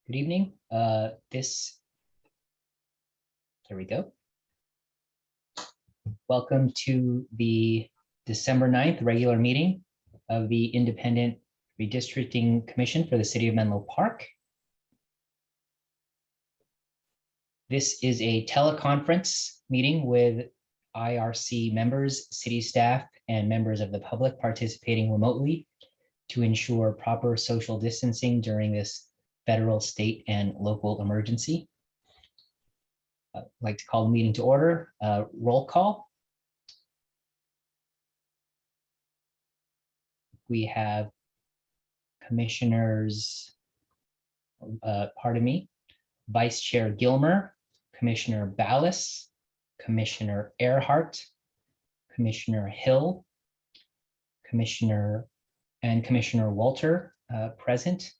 Good evening. There we go. Welcome to the December 9th regular meeting of the Independent Redistricting Commission for the City of Menlo Park. This is a teleconference meeting with IRC members, city staff, and members of the public participating remotely to ensure proper social distancing during this federal, state, and local emergency. I'd like to call the meeting to order. Roll call. We have Commissioners, Vice Chair Gilmer, Commissioner Ballas, Commissioner Earhart, Commissioner Hill, Commissioner Walter present,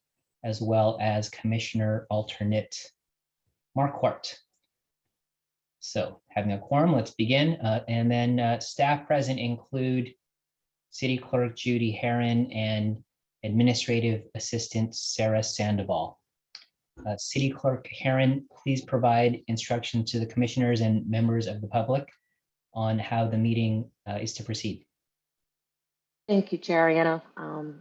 as well as Commissioner Alternate Marquardt. So having a quorum, let's begin. And then staff present include City Clerk Judy Herron and Administrative Assistant Sarah Sandoval. City Clerk Herron, please provide instruction to the commissioners and members of the public on how the meeting is to proceed. Thank you, Chair Ariano.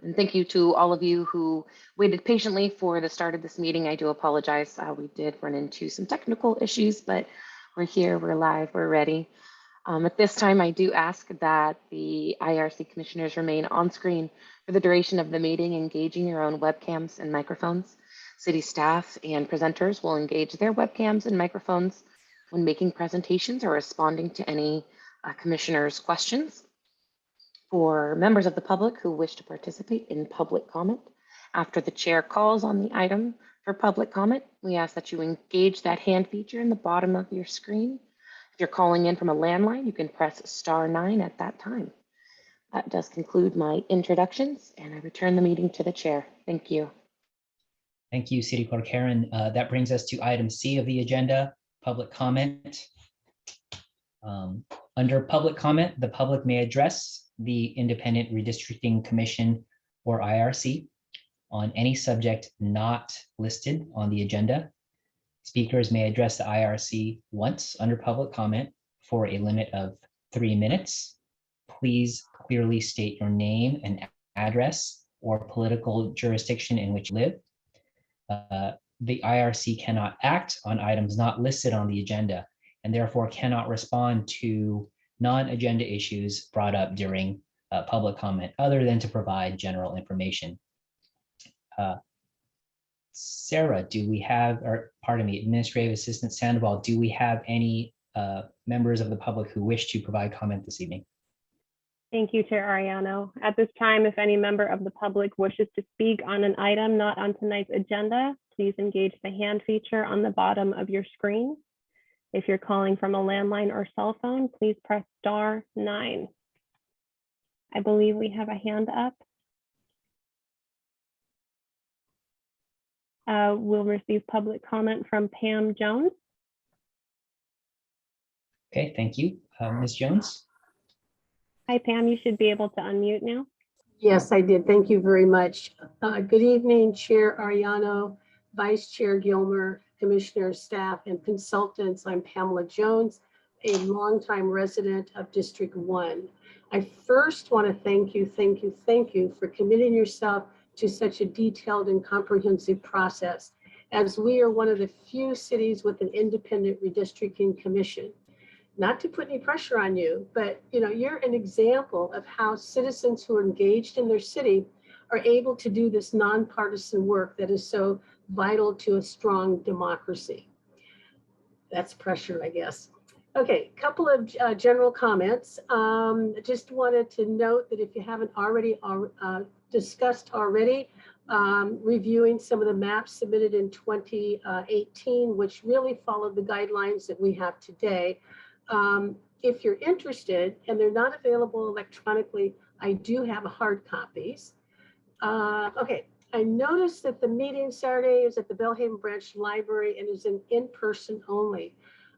And thank you to all of you who waited patiently for the start of this meeting. I do apologize. We did run into some technical issues, but we're here, we're live, we're ready. At this time, I do ask that the IRC commissioners remain on screen for the duration of the meeting, engaging your own webcams and microphones. City staff and presenters will engage their webcams and microphones when making presentations or responding to any commissioners' questions. For members of the public who wish to participate in public comment, after the chair calls on the item for public comment, we ask that you engage that hand feature in the bottom of your screen. If you're calling in from a landline, you can press *9 at that time. That does conclude my introductions, and I return the meeting to the chair. Thank you. Thank you, City Clerk Herron. That brings us to item C of the agenda, public comment. Under public comment, the public may address the Independent Redistricting Commission or IRC on any subject not listed on the agenda. Speakers may address the IRC once under public comment for a limit of 3 minutes. Please clearly state your name and address or political jurisdiction in which you live. The IRC cannot act on items not listed on the agenda and therefore cannot respond to non-agenda issues brought up during public comment other than to provide general information. Sarah, do we have, or pardon me, Administrative Assistant Sandoval, do we have any members of the public who wish to provide comment this evening? Thank you, Chair Ariano. At this time, if any member of the public wishes to speak on an item not on tonight's agenda, please engage the hand feature on the bottom of your screen. If you're calling from a landline or cell phone, please press *9. I believe we have a hand up. We'll receive public comment from Pam Jones. Okay, thank you. Ms. Jones. Hi, Pam, you should be able to unmute now. Yes, I did. Thank you very much. Good evening, Chair Ariano, Vice Chair Gilmer, Commissioners, staff, and consultants. I'm Pamela Jones, a longtime resident of District 1. I first want to thank you for committing yourself to such a detailed and comprehensive process, as we are one of the few cities with an independent redistricting commission. Not to put any pressure on you, but you're an example of how citizens who are engaged in their city are able to do this nonpartisan work that is so vital to a strong democracy. That's pressure, I guess. Okay, couple of general comments. Just wanted to note that if you haven't already discussed already, reviewing some of the maps submitted in 2018, which really followed the guidelines that we have today. If you're interested and they're not available electronically, I do have hard copies. Okay, I noticed that the meeting Saturday is at the Belhaven Branch Library and is in person only.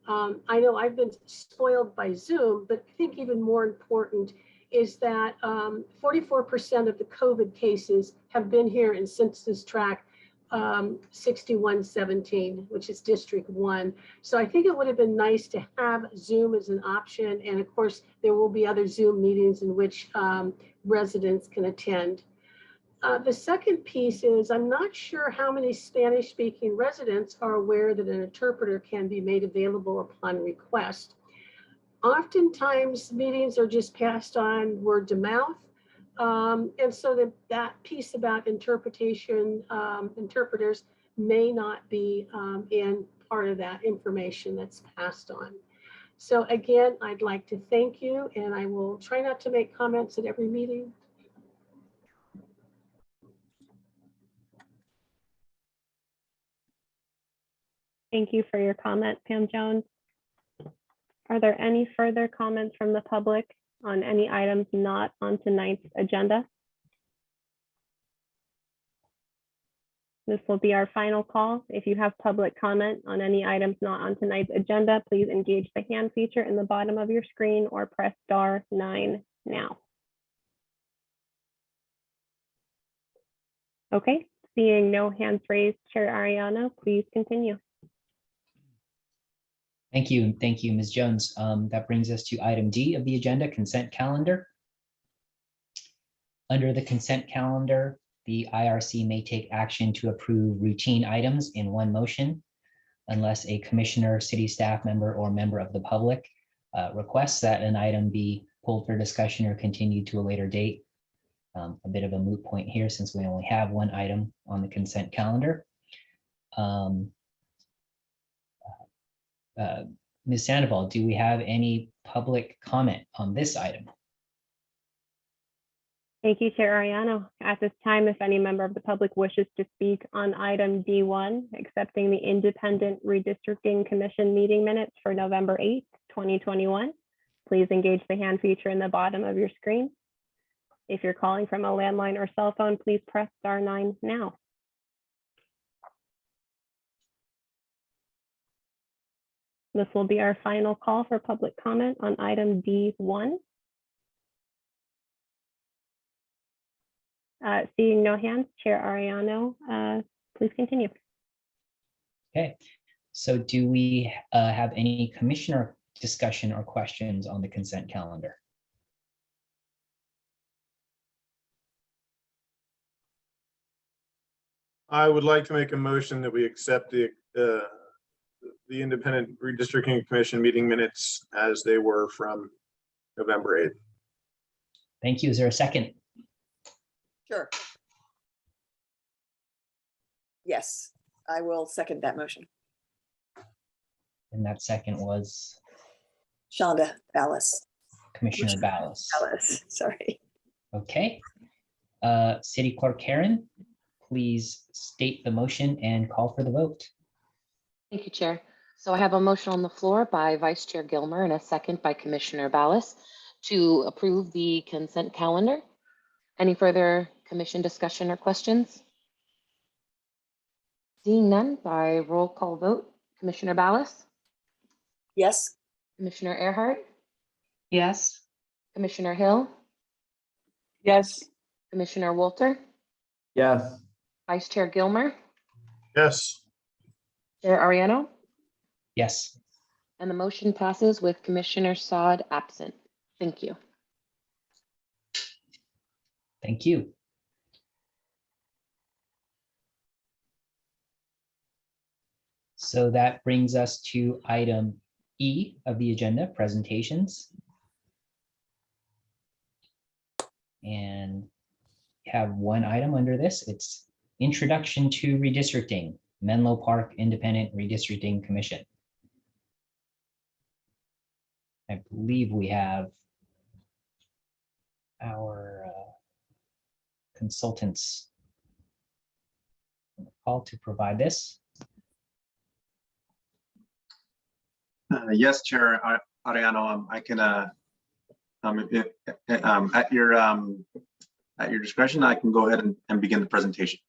I know I've been spoiled by Zoom, but I think even more important is that 44% of the COVID cases have been here in census tract 6117, which is District 1. So I think it would have been nice to have Zoom as an option. And of course, there will be other Zoom meetings in which residents can attend. The second piece is I'm not sure how many Spanish-speaking residents are aware that an interpreter can be made available upon request. Oftentimes, meetings are just passed on word to mouth. And so that piece about interpretation, interpreters may not be in part of that information that's passed on. So again, I'd like to thank you, and I will try not to make comments at every meeting. Thank you for your comment, Pam Jones. Are there any further comments from the public on any items not on tonight's agenda? This will be our final call. If you have public comment on any items not on tonight's agenda, please engage the hand feature in the bottom of your screen or press *9 now. Okay, seeing no hands raised, Chair Ariano, please continue. Thank you. Thank you, Ms. Jones. That brings us to item D of the agenda, consent calendar. Under the consent calendar, the IRC may take action to approve routine items in one motion unless a commissioner, city staff member, or member of the public requests that an item be pulled for discussion or continued to a later date. A bit of a moot point here since we only have one item on the consent calendar. Ms. Sandoval, do we have any public comment on this item? Thank you, Chair Ariano. At this time, if any member of the public wishes to speak on item D1, accepting the Independent Redistricting Commission meeting minutes for November 8th, 2021, please engage the hand feature in the bottom of your screen. If you're calling from a landline or cell phone, please press *9 now. This will be our final call for public comment on item D1. Seeing no hands, Chair Ariano, please continue. Okay, so do we have any commissioner discussion or questions on the consent calendar? I would like to make a motion that we accept the Independent Redistricting Commission meeting minutes as they were from November 8th. Thank you. Is there a second? Sure. Yes, I will second that motion. And that second was Shonda Ballas. Commissioner Ballas. Ballas, sorry. Okay. City Clerk Karen, please state the motion and call for the vote. Thank you, Chair. So I have a motion on the floor by Vice Chair Gilmer and a second by Commissioner Ballas to approve the consent calendar. Any further commission discussion or questions? Seeing none, by roll call vote, Commissioner Ballas, Yes. Commissioner Earhart, Yes. Commissioner Hill, Yes. Commissioner Walter, Yes. Vice Chair Gilmer, Yes. Chair Ariano, Yes. and the motion passes with Commissioner Saad absent. Thank you. Thank you. So that brings us to item E of the agenda, presentations. And we have one item under this. It's Introduction to Redistricting, Menlo Park Independent Redistricting Commission. I believe we have our consultants on the call to provide this. Yes, Chair Ariano, I can, at your discretion, I can go ahead and begin the presentation.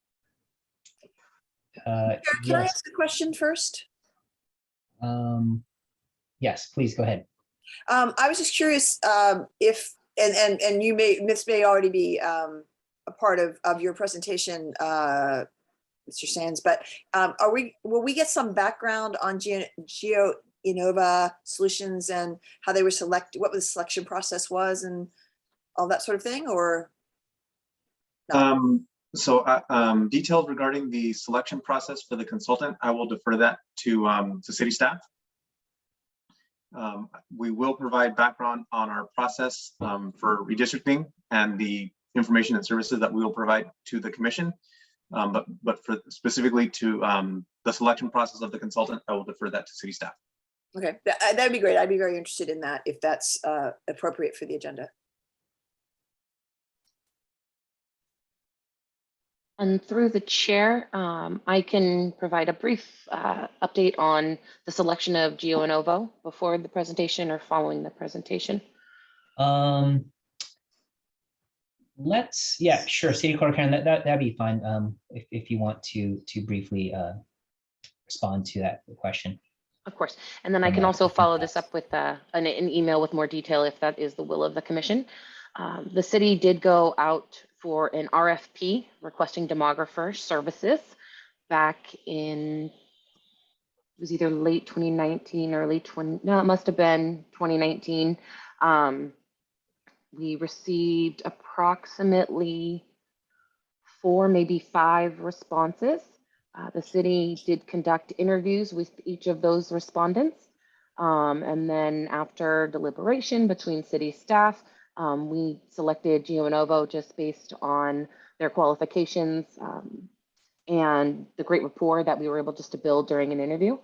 Can I Yes. ask a question first? Yes, please go ahead. I was just curious if, and you may, this may already be a part of your presentation Mr. Sands, but will we get some background on Geo Innova Solutions and how they were selected, what the selection process was and all that sort of thing, or? Details regarding the selection process for the consultant, I will defer that to city staff. We will provide background on our process for redistricting and the information and services that we will provide to the commission. But for specifically to the selection process of the consultant, I will defer that to city staff. Okay, that'd be great. I'd be very interested in that if that's appropriate for the agenda. And through the chair, I can provide a brief update on the selection of Geo Innova before the presentation or following the presentation. Yeah, sure. City Clerk Karen, that'd be fine. If you want to briefly respond to that question. Of course. And then I can also follow this up with an email with more detail if that is the will of the commission. The city did go out for an RFP requesting demographer services back in, it was either late 2019 or it must have been 2019. We received approximately 4, maybe 5 responses. The city did conduct interviews with each of those respondents. And then after deliberation between city staff, we selected Geo Innova just based on their qualifications and the great rapport that we were able just to build during an interview.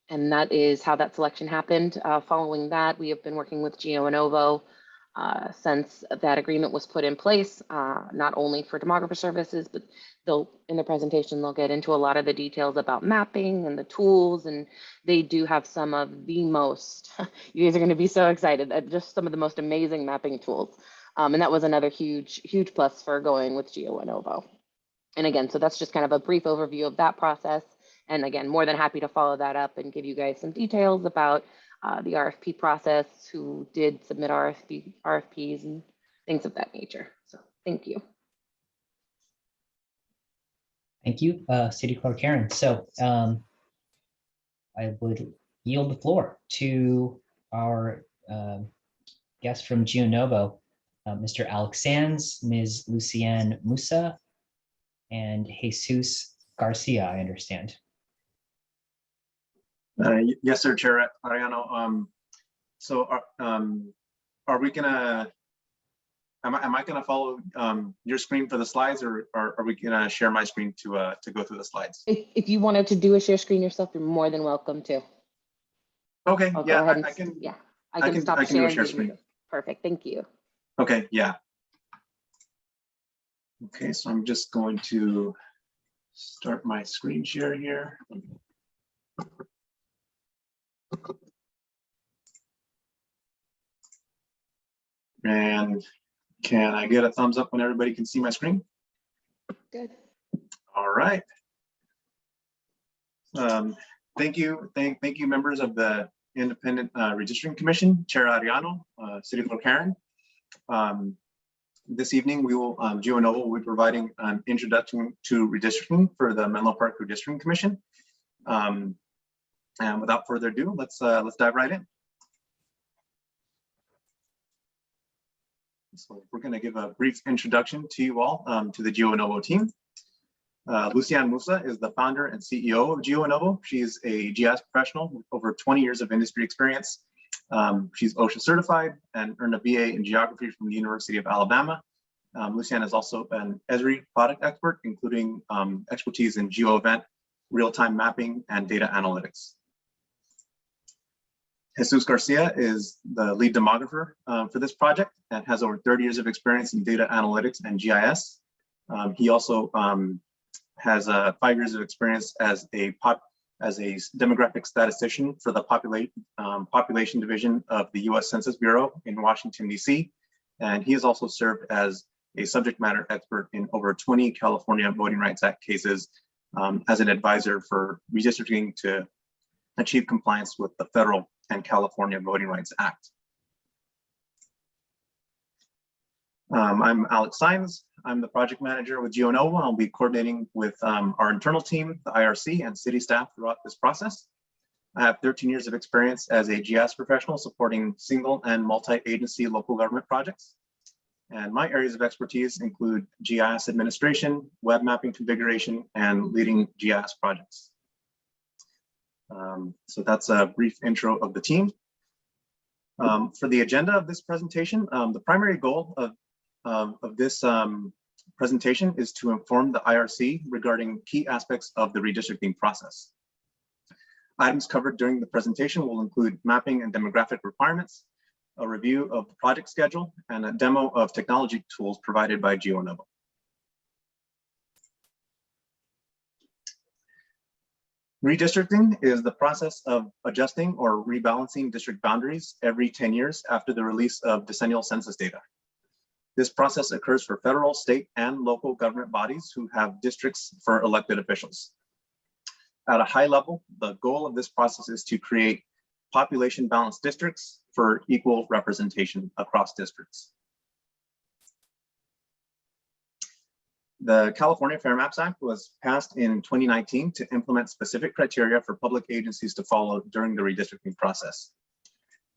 And that is how that selection happened. Following that, we have been working with Geo Innova since that agreement was put in place, not only for demographer services, but in the presentation, they'll get into a lot of the details about mapping and the tools, and they do have some of the most, you guys are gonna be so excited, just some of the most amazing mapping tools. And that was another huge plus for going with Geo Innova. And again, so that's just kind of a brief overview of that process. And again, more than happy to follow that up and give you guys some details about the RFP process, who did submit RFPs and things of that nature. So thank you. Thank you, City Clerk Karen. So I would yield the floor to our guest from Geo Innova, Mr. Alex Sands, Ms. Lucienne Musa, and Jesus Garcia, I understand. Yes, sir, Chair Ariano. So are we gonna, am I gonna follow your screen for the slides, or are we gonna share my screen to go through the slides? If you wanted to do a share screen yourself, you're more than welcome to. Okay, I'll yeah, go ahead and, I can. Yeah, I can stop do a sharing. share screen. Perfect, thank you. Okay, yeah. Okay, so I'm just going to start my screen share here. And can I get a thumbs up when everybody can see my screen? Good. All right. Thank you, members of the Independent Redistricting Commission, Chair Ariano, City Clerk Karen. This evening, we will, Geo Innova will be providing an introduction to redistricting for the Menlo Park Redistricting Commission. And without further ado, let's dive right in. So we're going to give a brief introduction to you all, to the Geo Innova team. Lucienne Musa is the founder and CEO of Geo Innova. She's a GIS professional with over 20 years of industry experience. She's OSHA certified and earned a BA in geography from the University of Alabama. Lucienne is also an Esri product expert, including expertise in geo event, real-time mapping, and data analytics. Jesus Garcia is the lead demographer for this project and has over 30 years of experience in data analytics and GIS. He also has 5 years of experience as a demographic statistician for the population division of the U.S. Census Bureau in Washington, D.C. And he has also served as a subject matter expert in over 20 California Voting Rights Act cases as an advisor for redistricting to achieve compliance with the federal and California Voting Rights Act. I'm Alex Sands. I'm the project manager with GeoNova. I'll be coordinating with our internal team, the IRC, and city staff throughout this process. I have 13 years of experience as a GIS professional supporting single and multi-agency local government projects. And my areas of expertise include GIS administration, web mapping configuration, and leading GIS projects. So that's a brief intro of the team. For the agenda of this presentation, the primary goal of this presentation is to inform the IRC regarding key aspects of the redistricting process. Items covered during the presentation will include mapping and demographic requirements, a review of the project schedule, and a demo of technology tools provided by GeoNova. Redistricting is the process of adjusting or rebalancing district boundaries every 10 years after the release of decennial census data. This process occurs for federal, state, and local government bodies who have districts for elected officials. At a high level, the goal of this process is to create population balanced districts for equal representation across districts. The California Fair Maps Act was passed in 2019 to implement specific criteria for public agencies to follow during the redistricting process.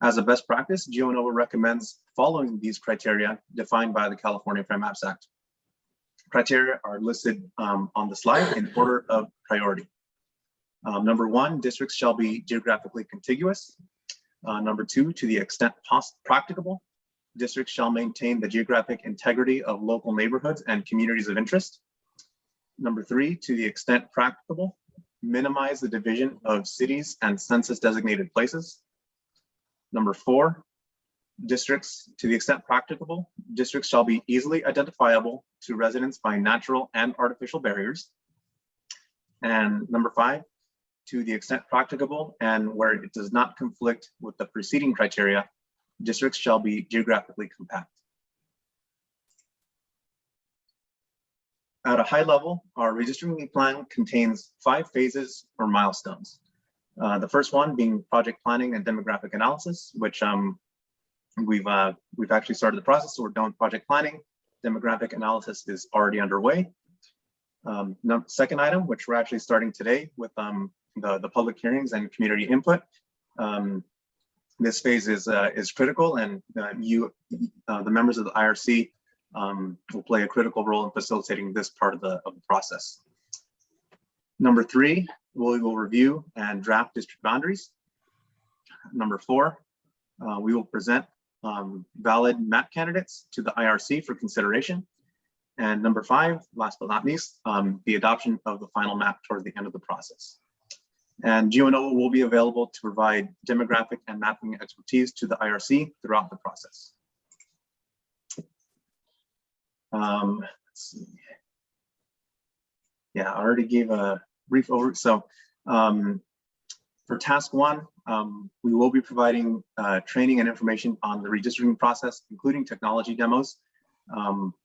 As a best practice, GeoNova recommends following these criteria defined by the California Fair Maps Act. Criteria are listed on the slide in order of priority. Number 1, districts shall be geographically contiguous. Number 2, to the extent practicable, districts shall maintain the geographic integrity of local neighborhoods and communities of interest. Number 3, to the extent practicable, minimize the division of cities and census designated places. Number 4, districts, to the extent practicable, districts shall be easily identifiable to residents by natural and artificial barriers. And number 5, to the extent practicable and where it does not conflict with the preceding criteria, districts shall be geographically compact. At a high level, our redistricting plan contains 5 phases or milestones. The first one being project planning and demographic analysis, which we've actually started the process, so we're done with project planning. Demographic analysis is already underway. Second item, which we're actually starting today with the public hearings and community input. This phase is critical, and the members of the IRC will play a critical role in facilitating this part of the process. Number 3, we will review and draft district boundaries. Number 4, we will present valid map candidates to the IRC for consideration. And number 5, last but not least, the adoption of the final map towards the end of the process. And GeoNova will be available to provide demographic and mapping expertise to the IRC throughout the process. Let's see. Yeah, I already gave a brief overview. So for task 1, we will be providing training and information on the redistricting process, including technology demos.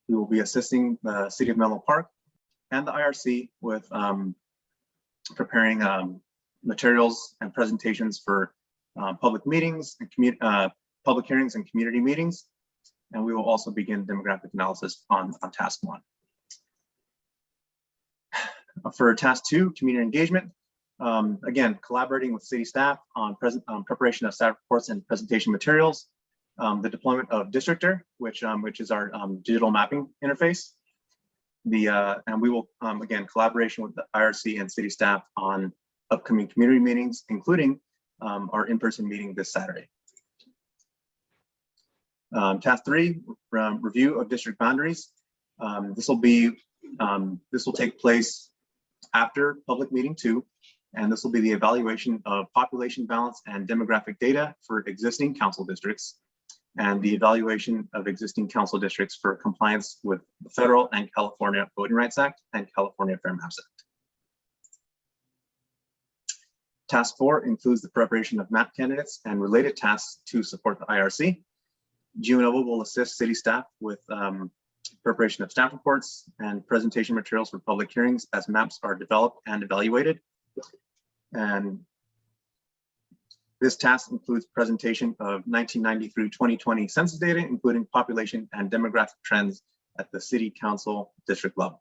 We will be assisting the City of Menlo Park and the IRC with preparing materials and presentations for public meetings and public hearings and community meetings. And we will also begin demographic analysis on task 1. For task 2, community engagement, again, collaborating with city staff on preparation of staff reports and presentation materials, the deployment of Districtor, which is our digital mapping interface. And we will, again, collaboration with the IRC and city staff on upcoming community meetings, including our in-person meeting this Saturday. Task 3, review of district boundaries. This will take place after public meeting 2, and this will be the evaluation of population balance and demographic data for existing council districts, and the evaluation of existing council districts for compliance with the Federal and California Voting Rights Act and California Fair Maps Act. Task 4 includes the preparation of map candidates and related tasks to support the IRC. GeoNova will assist city staff with preparation of staff reports and presentation materials for public hearings as maps are developed and evaluated. And this task includes presentation of 1990 through 2020 census data, including population and demographic trends, at the city council district level.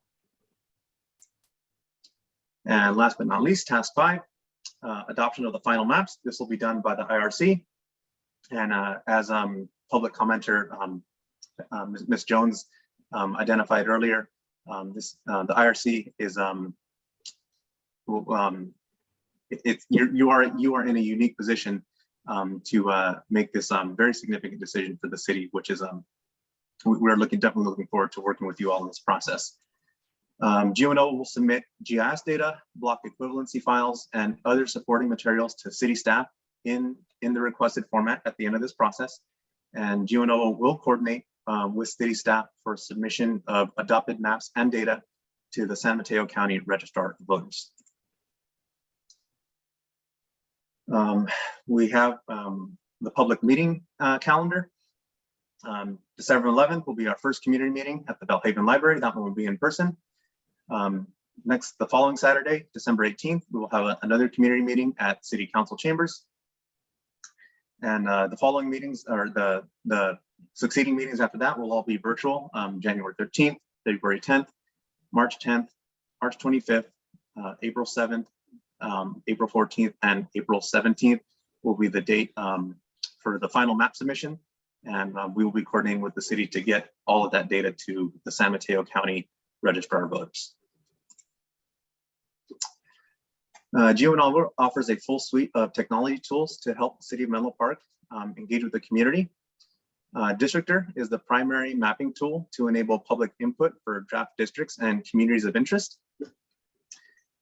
And last but not least, task 5, adoption of the final maps. This will be done by the IRC. And as public commenter, Ms. Jones identified earlier, the IRC is you are in a unique position to make this very significant decision for the city, which is we're definitely looking forward to working with you all in this process. GNO will submit GIS data, block equivalency files, and other supporting materials to city staff in the requested format at the end of this process. And GNO will coordinate with city staff for submission of adopted maps and data to the San Mateo County Registrar of Voters. We have the public meeting calendar. December 11th will be our first community meeting at the Belhaven Library. That one will be in person. The following Saturday, December 18th, we will have another community meeting at City Council Chambers. And the following meetings, or the succeeding meetings after that, will all be virtual. January 13th, February 10th, March 10th, March 25th, April 7th, April 14th, and April 17th will be the date for the final map submission. And we will be coordinating with the city to get all of that data to the San Mateo County Registrar of Voters. GeoNovel offers a full suite of technology tools to help the city of Menlo Park engage with the community. Districtor is the primary mapping tool to enable public input for draft districts and communities of interest.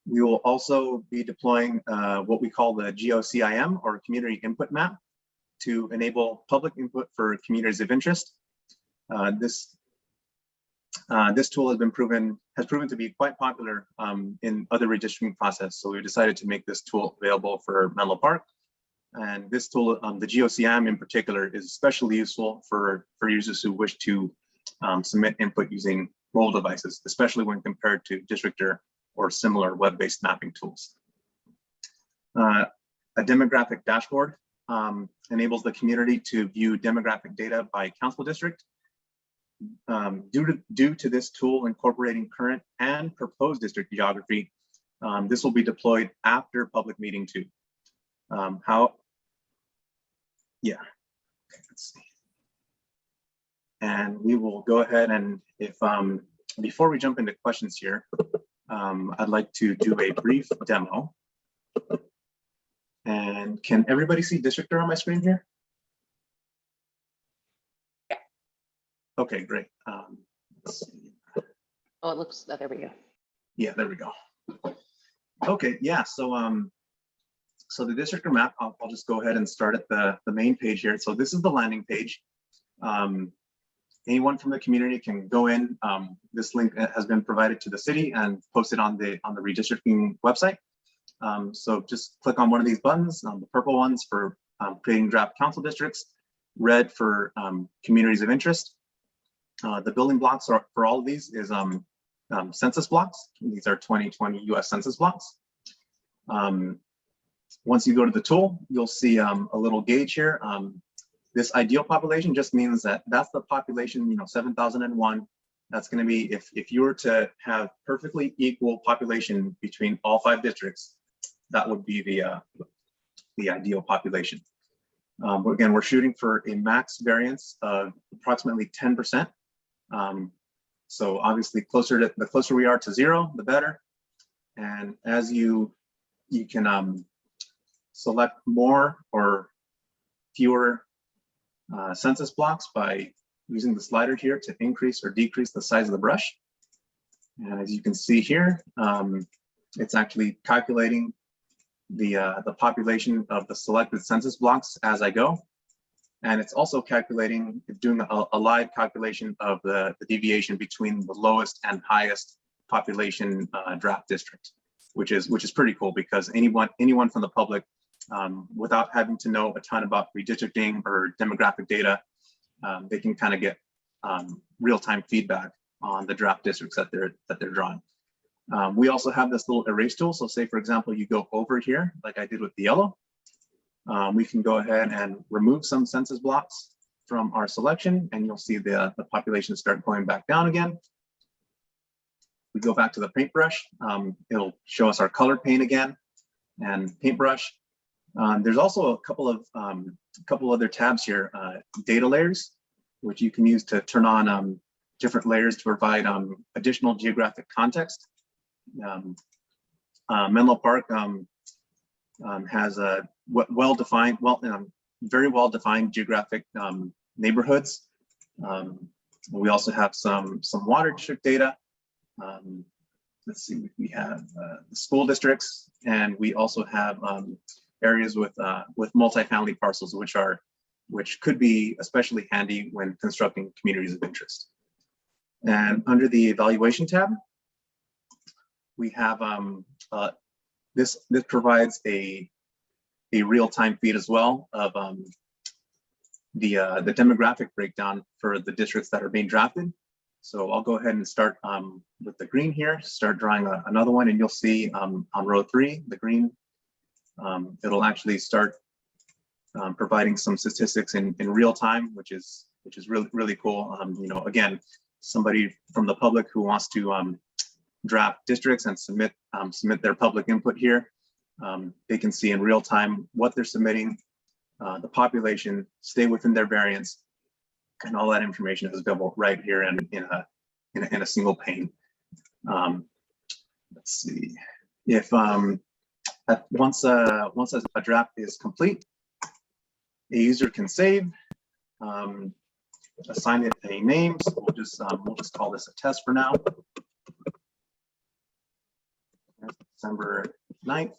We will also be deploying what we call the GeoCIM, or Community Input Map, to enable public input for communities of interest. This tool has proven to be quite popular in other redistricting process. So we decided to make this tool available for Menlo Park. And this tool, the GeoCIM in particular, is especially useful for users who wish to submit input using mobile devices, especially when compared to Districtor or similar web-based mapping tools. A demographic dashboard enables the community to view demographic data by council district. Due to this tool incorporating current and proposed district geography, this will be deployed after public meeting 2. Let's see. And we will go ahead and before we jump into questions here, I'd like to do a brief demo. And can everybody see Districtor on my screen here? Okay, great. Let's see. Oh, it looks, there we go. Yeah, there we go. Okay, yeah, so the Districtor map, I'll just go ahead and start at the main page here. So this is the landing page. Anyone from the community can go in. This link has been provided to the city and posted on the redistricting website. So just click on one of these buttons, the purple ones for creating draft council districts, red for communities of interest. The building blocks for all of these is census blocks. These are 2020 US Census blocks. Once you go to the tool, you'll see a little gauge here. This ideal population just means that's the population, 7,001. That's going to be if you were to have perfectly equal population between all 5 districts, that would be the ideal population. But again, we're shooting for a max variance of approximately 10%. So obviously the closer we are to 0, the better. And as you can select more or fewer census blocks by using the slider here to increase or decrease the size of the brush. And as you can see here, it's actually calculating the population of the selected census blocks as I go. And it's also doing a live calculation of the deviation between the lowest and highest population draft district, which is pretty cool, because anyone from the public, without having to know a ton about redistricting or demographic data, they can kind of get real-time feedback on the draft districts that they're drawing. We also have this little erase tool. So say, for example, you go over here, like I did with the yellow. We can go ahead and remove some census blocks. from our selection, and you'll see the population start going back down again. We go back to the paintbrush. It'll show us our color paint again and paintbrush. There's also a couple other tabs here, data layers, which you can use to turn on different layers to provide additional geographic context. Menlo Park has a well-defined, very well-defined geographic neighborhoods. We also have some water district data. Let's see, we have the school districts, and we also have areas with multifamily parcels, which could be especially handy when constructing communities of interest. And under the evaluation tab, we have this provides a real-time feed as well of the demographic breakdown for the districts that are being drafted. So I'll go ahead and start with the green here, start drawing another one, and you'll see on row 3, the green, it'll actually start providing some statistics in real time, which is really cool. You know, again, somebody from the public who wants to draft districts and submit their public input here, they can see in real time what they're submitting, the population, stay within their variance, and all that information is available right here in a single pane. Let's see if once a draft is complete, a user can save, assign it any names. We'll just call this a test for now. December 9th.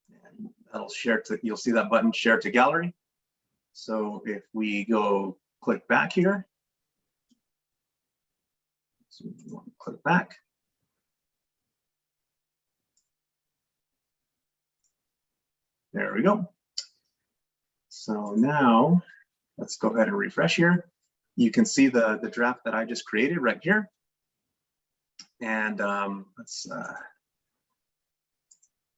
And that'll share to, you'll see that button, share to gallery. So if we go click back here, so we want to click back. There we go. So now let's go ahead and refresh here. You can see the draft that I just created right here. And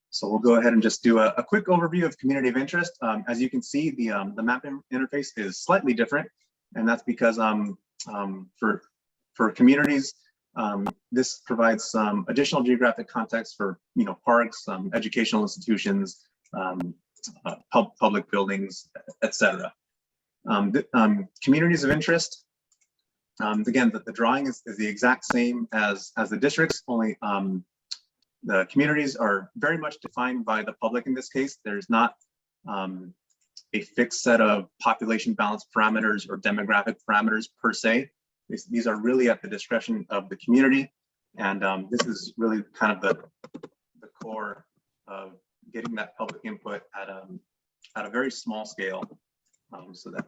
so we'll go ahead and just do a quick overview of community of interest. As you can see, the map interface is slightly different, and that's because for communities, this provides some additional geographic context for parks, educational institutions, public buildings, etc. Communities of interest. Again, the drawing is the exact same as the districts, only the communities are very much defined by the public in this case. There's not a fixed set of population balance parameters or demographic parameters per se. These are really at the discretion of the community. And this is really kind of the core of getting that public input at a very small scale, so that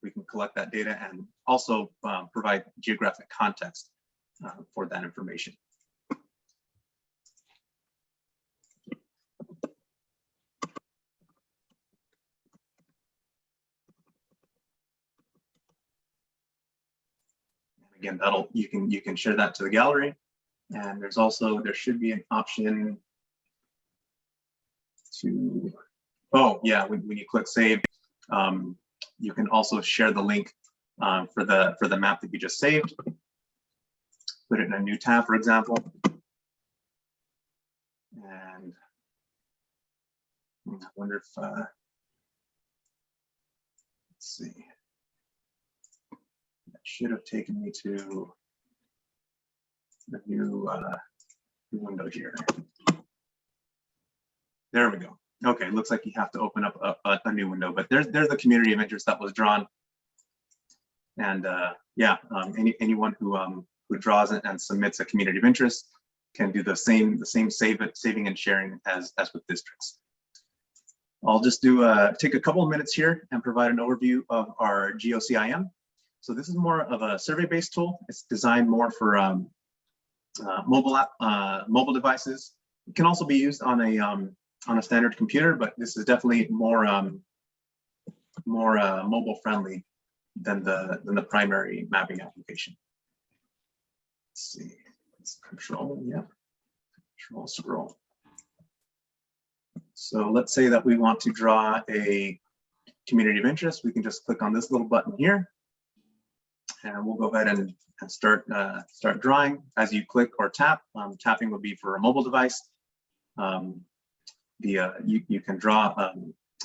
we can collect that data and also provide geographic context for that information. Again, you can share that to the gallery, and there should be an option to, oh yeah, when you click save, you can also share the link for the map that you just saved. Put it in a new tab, for example, and I wonder if let's see. That should have taken me to the new window here. There we go. Okay, looks like you have to open up a new window, but there's the community of interest that was drawn. And yeah, anyone who draws it and submits a community of interest can do the same saving and sharing as with districts. I'll just take a couple of minutes here and provide an overview of our GeoCIM. So this is more of a survey-based tool. It's designed more for mobile devices. It can also be used on a standard computer, but this is definitely more mobile friendly than the primary mapping application. Let's see, it's control, yeah, control scroll. So let's say that we want to draw a community of interest. We can just click on this little button here, and we'll go ahead and start drawing. As you click or tap, tapping would be for a mobile device. You can draw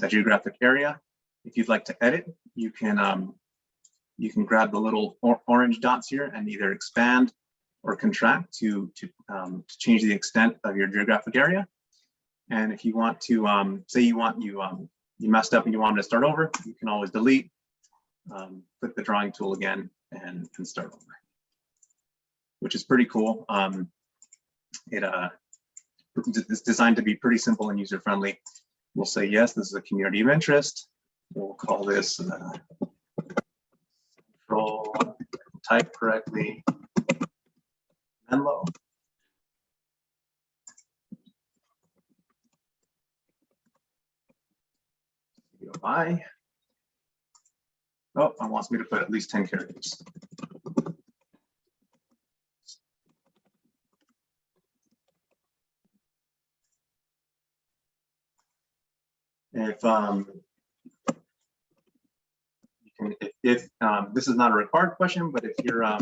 a geographic area. If you'd like to edit, you can grab the little orange dots here and either expand or contract to change the extent of your geographic area. And if you want to say you messed up and you wanted to start over, you can always delete, click the drawing tool again and start over, which is pretty cool. It's designed to be pretty simple and user friendly. We'll say, yes, this is a community of interest. We'll call this control, type correctly, Menlo. Bye. Oh, it wants me to put at least 10 characters. If this is not a required question, but if you're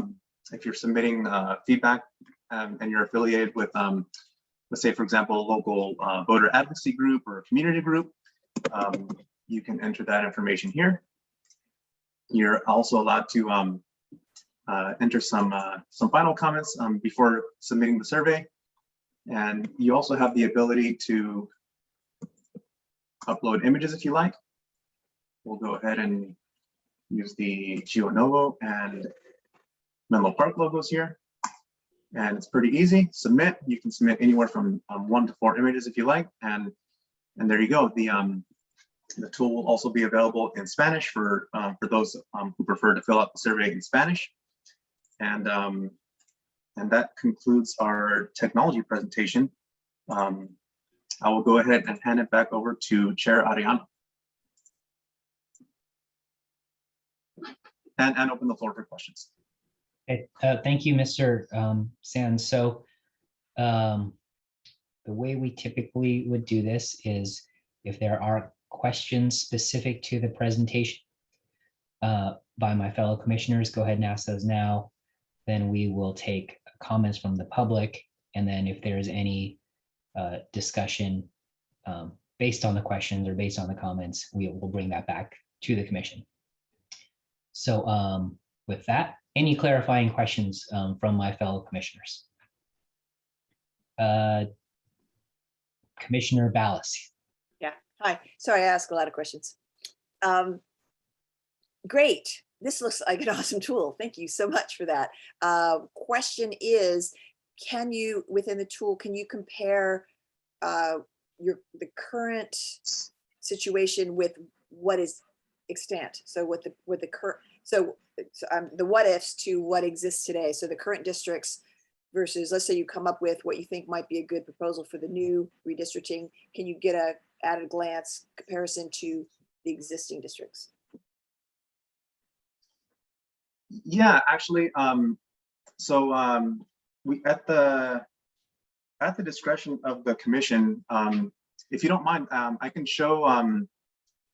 submitting feedback and you're affiliated with, let's say, for example, a local voter advocacy group or a community group, you can enter that information here. You're also allowed to enter some final comments before submitting the survey, and you also have the ability to upload images if you like. We'll go ahead and use the GeoNovo and Menlo Park logos here. And it's pretty easy. Submit. You can submit anywhere from 1 to 4 images if you like. And there you go. The tool will also be available in Spanish for those who prefer to fill out the survey in Spanish. And that concludes our technology presentation. I will go ahead and hand it back over to Chair Ariano. And open the floor for questions. Okay, thank you, Mr. Sands. So the way we typically would do this is if there are questions specific to the presentation by my fellow commissioners, go ahead and ask those now. Then we will take comments from the public. And then if there's any discussion based on the questions or based on the comments, we will bring that back to the commission. So with that, any clarifying questions from my fellow commissioners? Commissioner Ballas. Yeah, hi. Sorry, I ask a lot of questions. Great. This looks like an awesome tool. Thank you so much for that. Question is, can you, within the tool, can you compare the current situation with what is extant? So with the current, the what ifs to what exists today. So the current districts versus, let's say you come up with what you think might be a good proposal for the new redistricting. Can you get a at a glance comparison to the existing districts? Yeah, actually, we at the discretion of the commission, if you don't mind, I can show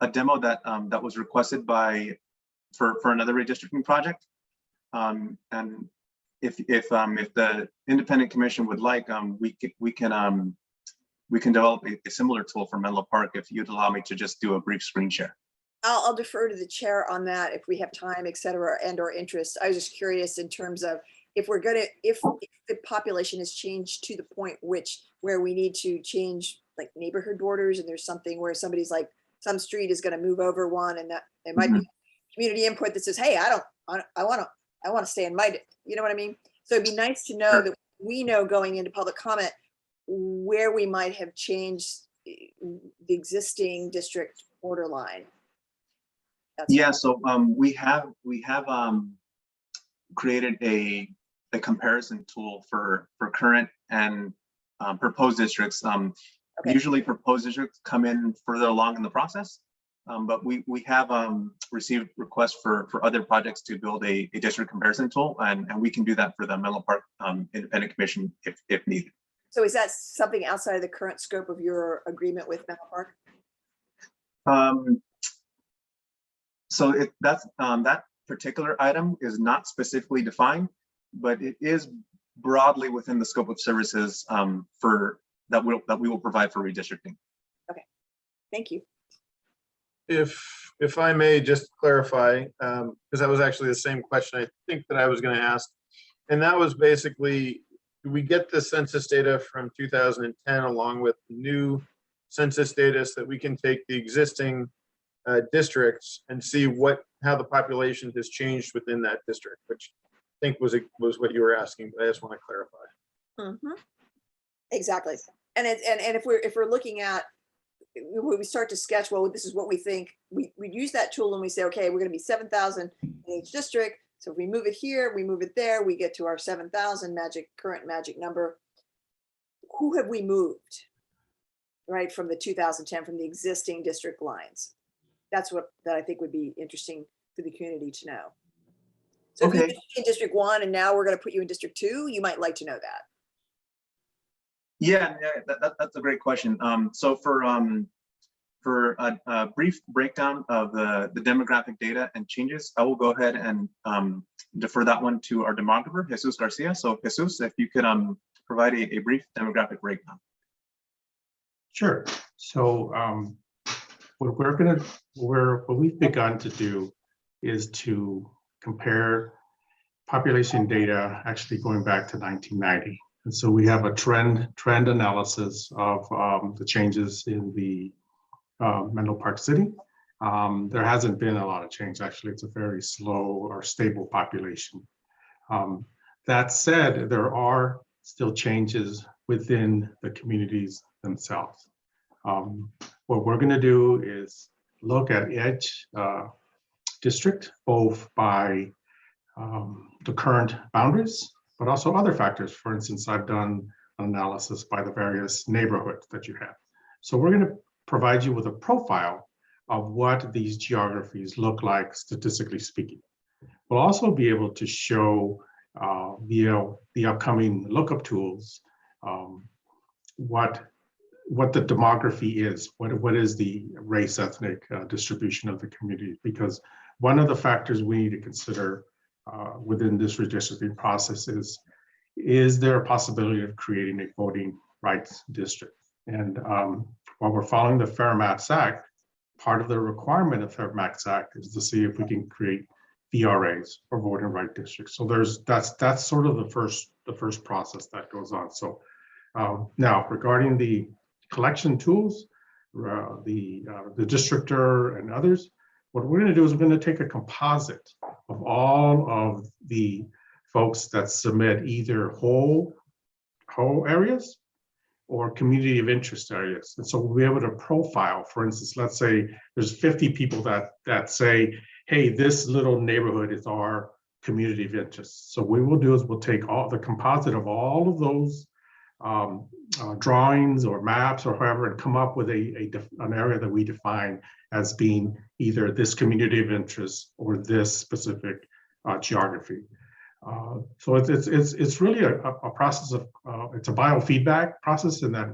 a demo that that was requested for another redistricting project, and if the independent commission would like, we can develop a similar tool for Menlo Park if you'd allow me to just do a brief screen share. I'll defer to the chair on that if we have time, et cetera, and or interest. I was just curious in terms of if the population has changed to the point where we need to change like neighborhood borders, and there's something where somebody's like, some street is going to move over one, and that it might be community input that says, hey, I want to stay in my, you know what I mean? So it'd be nice to know that we know going into public comment where we might have changed the existing district borderline. Yeah, so we have created a comparison tool for current and proposed districts. Okay. Usually proposed districts come in further along in the process, but we have received requests for other projects to build a district comparison tool, and we can do that for the Menlo Park Independent Commission if needed. So is that something outside of the current scope of your agreement with Menlo Park? So that particular item is not specifically defined, but it is broadly within the scope of services that we will provide for redistricting. Thank you. If I may just clarify, because that was actually the same question I think that I was going to ask. And that was basically, do we get the census data from 2010 along with new census data so that we can take the existing districts and see how the population has changed within that district, which I think was what you were asking, but I just want to clarify. Exactly. And if we're looking at, when we start to sketch, well, this is what we think, we use that tool and we say, okay, we're going to be 7,000 in each district. So if we move it here, we move it there, we get to our 7,000 current magic number. Who have we moved, right, from the 2010, from the existing district lines? That's what I think would be interesting for the community to know. So if you're in District 1 and now we're going to put you in District 2, you might like to know that. Yeah, that's a great question. So for a brief breakdown of the demographic data and changes, I will go ahead and defer that one to our demographer, Jesus Garcia. So Jesus, if you could provide a brief demographic breakdown. Sure. So what we've begun to do is to compare population data actually going back to 1990. And so we have a trend analysis of the changes in the Menlo Park City. There hasn't been a lot of change. Actually, it's a very slow or stable population. That said, there are still changes within the communities themselves. What we're going to do is look at each district, both by the current boundaries, but also other factors. For instance, I've done an analysis by the various neighborhoods that you have. So we're going to provide you with a profile of what these geographies look like, statistically speaking. We'll also be able to show via the upcoming lookup tools what the demography is, what is the race ethnic distribution of the community, because one of the factors we need to consider within this redistricting process is there a possibility of creating a voting rights district? And while we're following the Fair Maps Act, part of the requirement of Fair Maps Act is to see if we can create VRAs or voting right districts. So that's sort of the first process that goes on. So now regarding the collection tools, the districtor and others, what we're going to do is we're going to take a composite of all of the folks that submit either whole areas or community of interest areas. And so we'll be able to profile, for instance, let's say there's 50 people that say, hey, this little neighborhood is our community of interest. So what we'll do is we'll take all the composite of all of those drawings or maps or however and come up with an area that we define as being either this community of interest or this specific geography. So it's really a process of, it's a biofeedback process in that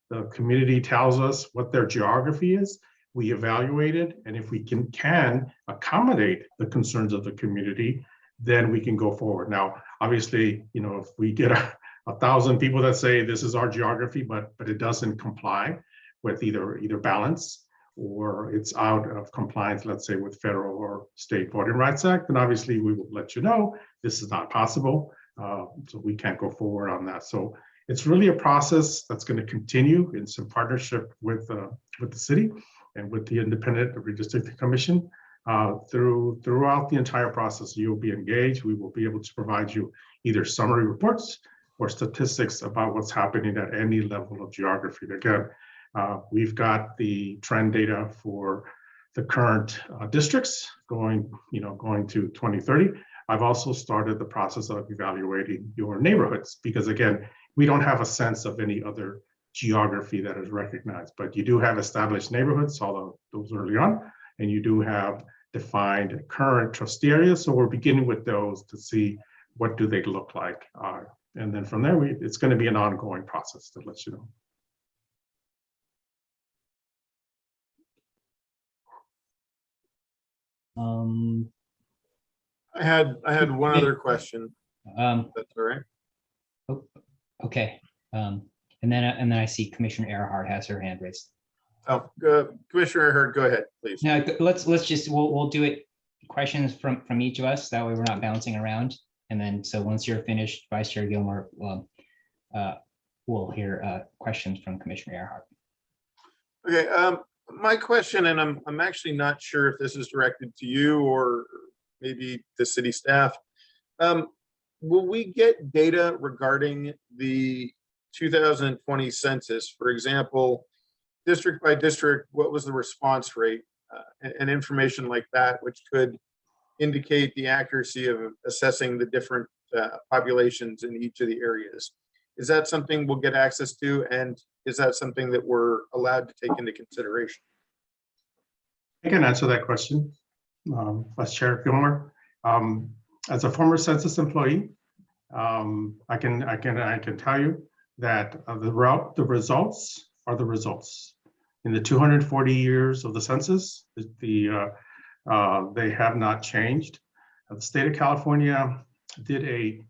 the community tells us what their geography is, we evaluate it, and if we can accommodate the concerns of the community, then we can go forward. Now, obviously, if we get 1,000 people that say this is our geography, but it doesn't comply with either balance or it's out of compliance, let's say with federal or state Voting Rights Act, then obviously we will let you know this is not possible. So we can't go forward on that. So it's really a process that's going to continue in some partnership with the city and with the Independent Redistricting Commission throughout the entire process. You'll be engaged. We will be able to provide you either summary reports or statistics about what's happening at any level of geography. Again, we've got the trend data for the current districts going to 2030. I've also started the process of evaluating your neighborhoods because, again, we don't have a sense of any other geography that is recognized, but you do have established neighborhoods, although those early on, and you do have defined current trustee areas. So we're beginning with those to see what do they look like And then from there, it's going to be an ongoing process to let you know. I had one other question. That's all right. Okay. And then I see Commissioner Earhart has her hand raised. Oh, Commissioner Earhart, go ahead, please. Now, let's just, we'll do it questions from each of us. That way we're not bouncing around. And then, so once you're finished, Vice Chair Gilmore, we'll hear questions from Commissioner Earhart. Okay, my question, and I'm actually not sure if this is directed to you or maybe the city staff. Will we get data regarding the 2020 census? For example, district by district, what was the response rate and information like that, which could indicate the accuracy of assessing the different populations in each of the areas? Is that something we'll get access to? And is that something that we're allowed to take into consideration? I can answer that question, Vice Chair Gilmore. As a former census employee, I can tell you that the results are the results. In the 240 years of the census, they have not changed. The state of California did a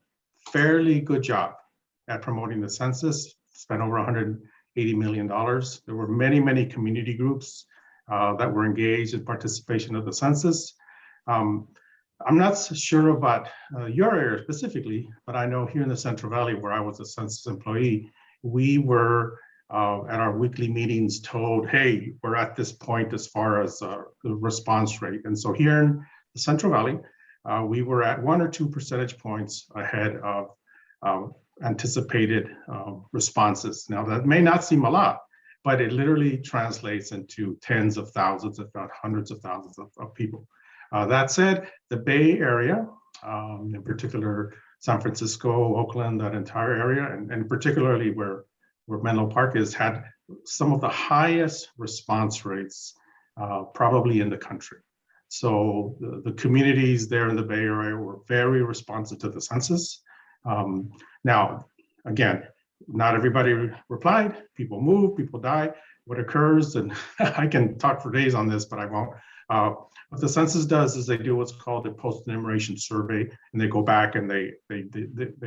fairly good job at promoting the census, spent over $180 million. There were many, many community groups that were engaged in participation of the census. I'm not so sure about your area specifically, but I know here in the Central Valley, where I was a census employee, we were at our weekly meetings told, hey, we're at this point as far as the response rate. And so here in the Central Valley, we were at 1 or 2 percentage points ahead of anticipated responses. Now, that may not seem a lot, but it literally translates into tens of thousands, if not hundreds of thousands of people. That said, the Bay Area, in particular, San Francisco, Oakland, that entire area, and particularly where Menlo Park is, had some of the highest response rates probably in the country. So the communities there in the Bay Area were very responsive to the census. Now, again, not everybody replied. People move, people die. What occurs, and I can talk for days on this, but I won't. What the census does is they do what's called a post-enumeration survey, and they go back and they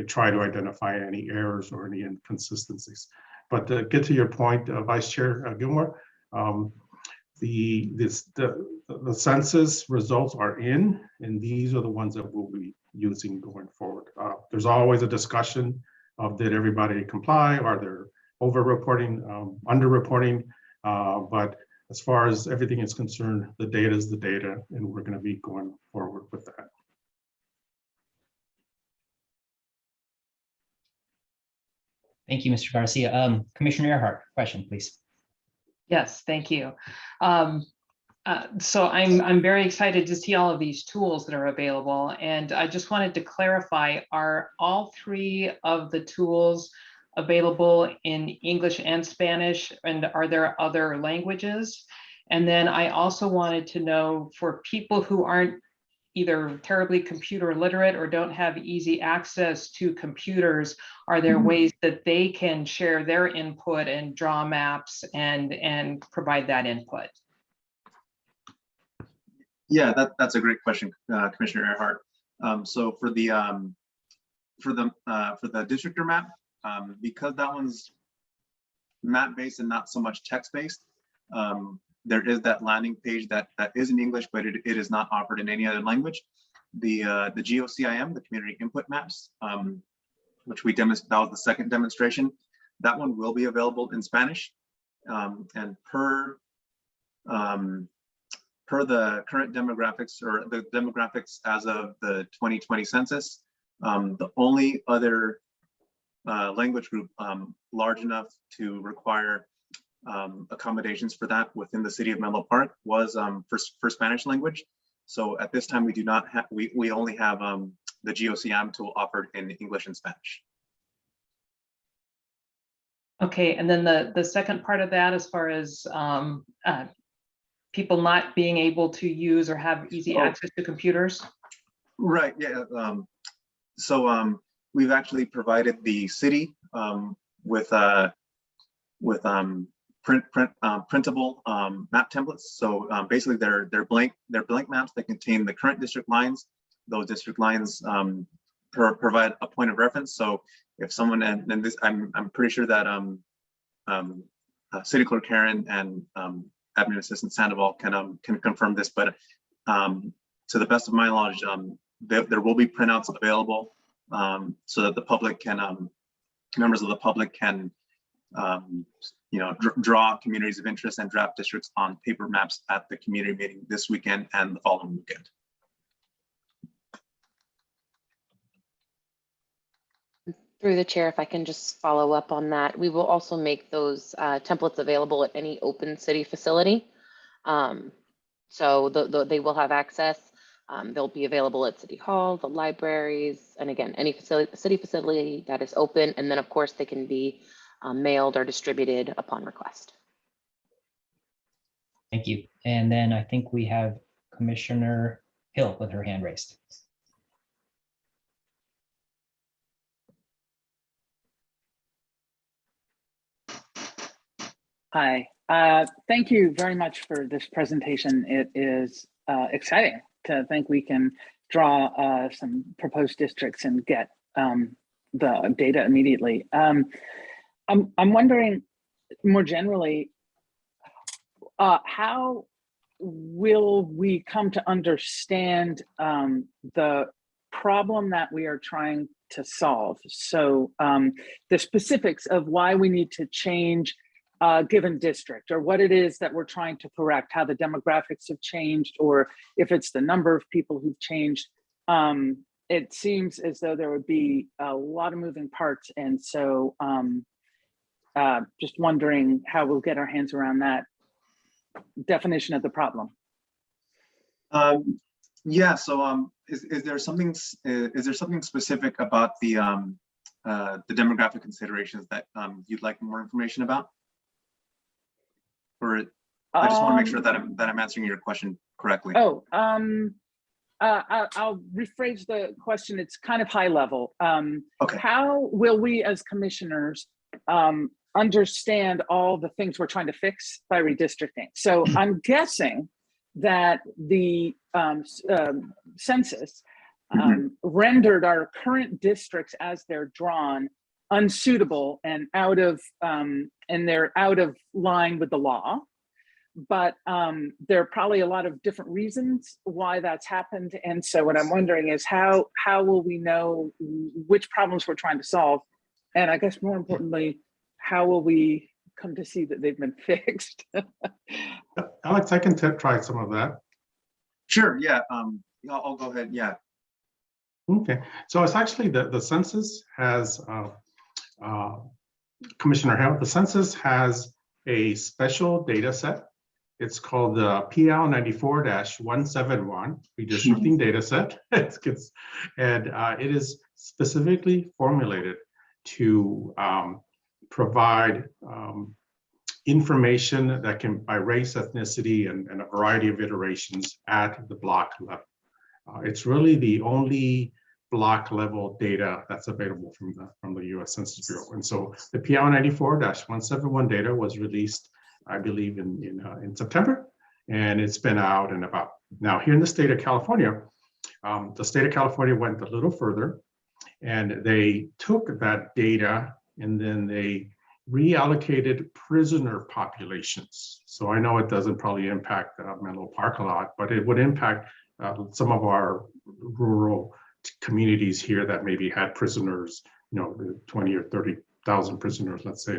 try to identify any errors or any inconsistencies. But to get to your point, Vice Chair Gilmore, the census results are in, and these are the ones that we'll be using going forward. There's always a discussion of did everybody comply? Are there over-reporting, under-reporting? But as far as everything is concerned, the data is the data, and we're going to be going forward with that. Thank you, Mr. Garcia. Commissioner Earhart, question, please. Yes, thank you. So I'm very excited to see all of these tools that are available, and I just wanted to clarify, are all 3 of the tools available in English and Spanish, and are there other languages? And then I also wanted to know, for people who aren't either terribly computer literate or don't have easy access to computers, are there ways that they can share their input and draw maps and provide that input? Yeah, that's a great question, Commissioner Earhart. So for the districtor map, because that one's map-based and not so much text-based, there is that landing page that is in English, but it is not offered in any other language. The GOCIM, the community input maps, which we demonstrated, that was the second demonstration. That one will be available in Spanish, and per the current demographics, or the demographics as of the 2020 census, the only other language group large enough to require accommodations for that within the city of Menlo Park was for Spanish language. So at this time, we do not have, we only have the GOCIM tool offered in English and Spanish. Okay, and then the second part of that, as far as people not being able to use or have easy access to computers? Right, yeah. So we've actually provided the city with printable map templates. So basically, they're blank maps that contain the current district lines. Those district lines provide a point of reference. So if someone, and this, I'm pretty sure that City Clerk Karen and Admin Assistant Sandoval can confirm this, but to the best of my knowledge, there will be printouts available so that the public can, members of the public can, draw communities of interest and draft districts on paper maps at the community meeting this weekend and the following weekend. Through the chair, if I can just follow up on that, we will also make those templates available at any open city facility. So they will have access. They'll be available at City Hall, the libraries, and again, any city facility that is open. And then of course they can be mailed or distributed upon request. Thank you. And then I think we have Commissioner Hill with her hand raised. Hi, thank you very much for this presentation. It is exciting to think we can draw some proposed districts and get the data immediately. I'm wondering more generally, how will we come to understand the problem that we are trying to solve? So the specifics of why we need to change a given district, or what it is that we're trying to correct, how the demographics have changed, or if it's the number of people who've changed. It seems as though there would be a lot of moving parts. And so just wondering how we'll get our hands around that definition of the problem. Yeah, so is there something specific about the demographic considerations that you'd like more information about? Or I just want to make sure that I'm answering your question correctly. Oh, I'll rephrase the question. It's kind of high level. Okay. How will we as commissioners understand all the things we're trying to fix by redistricting? So I'm guessing that the census rendered our current districts as they're drawn unsuitable and they're out of line with the law. But there are probably a lot of different reasons why that's happened. And so what I'm wondering is how will we know which problems we're trying to solve? And I guess more importantly, how will we come to see that they've been fixed? Alex, I can try some of that. Sure, yeah, I'll go ahead, yeah. Okay, so it's actually the census has, Commissioner Hill, the census has a special data set. It's called the PL 94-171 redistricting data set. And it is specifically formulated to provide information that can, by race, ethnicity, and a variety of iterations at the block level. It's really the only block level data that's available from the U.S. Census Bureau. And so the PL 94-171 data was released, I believe, in September, and it's been out and about. Now, here in the state of California, the state of California went a little further, and they took that data and then they reallocated prisoner populations. So I know it doesn't probably impact Menlo Park a lot, but it would impact some of our rural communities here that maybe had prisoners, 20 or 30,000 prisoners, let's say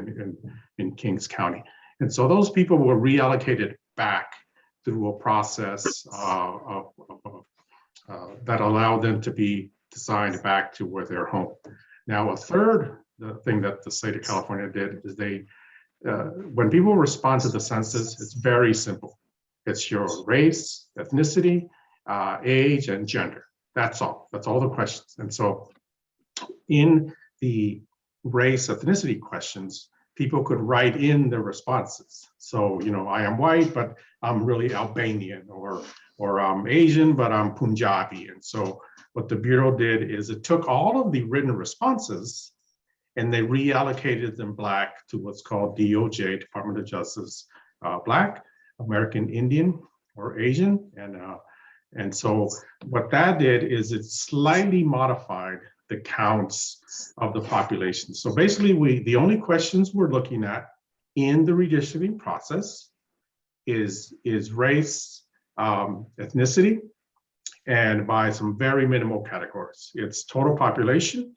in Kings County. And so those people were reallocated back through a process that allowed them to be assigned back to where they're home. Now, a third thing that the state of California did is they, when people respond to the census, it's very simple. It's your race, ethnicity, age, and gender. That's all. That's all the questions. And so in the race ethnicity questions, people could write in their responses. So, I am white, but I'm really Albanian, or I'm Asian, but I'm Punjabi. And so what the Bureau did is it took all of the written responses and they reallocated them Black to what's called DOJ, Department of Justice, Black, American Indian, or Asian. And so what that did is it slightly modified the counts of the population. So basically, the only questions we're looking at in the redistricting process is race, ethnicity, and by some very minimal categories. It's total population,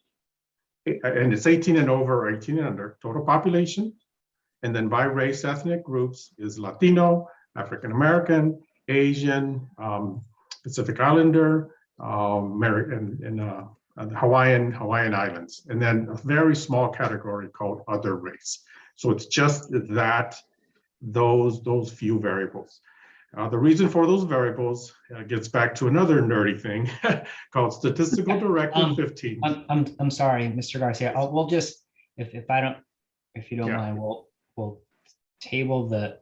and it's 18 and over or 18 and under, total population. And then by race, ethnic groups is Latino, African American, Asian, Pacific Islander, and Hawaiian Islands, and then a very small category called other race. So it's just that those few variables. The reason for those variables gets back to another nerdy thing called Statistical Directive 15. I'm sorry, Mr. Garcia. We'll just, if you don't Yeah. mind, we'll table the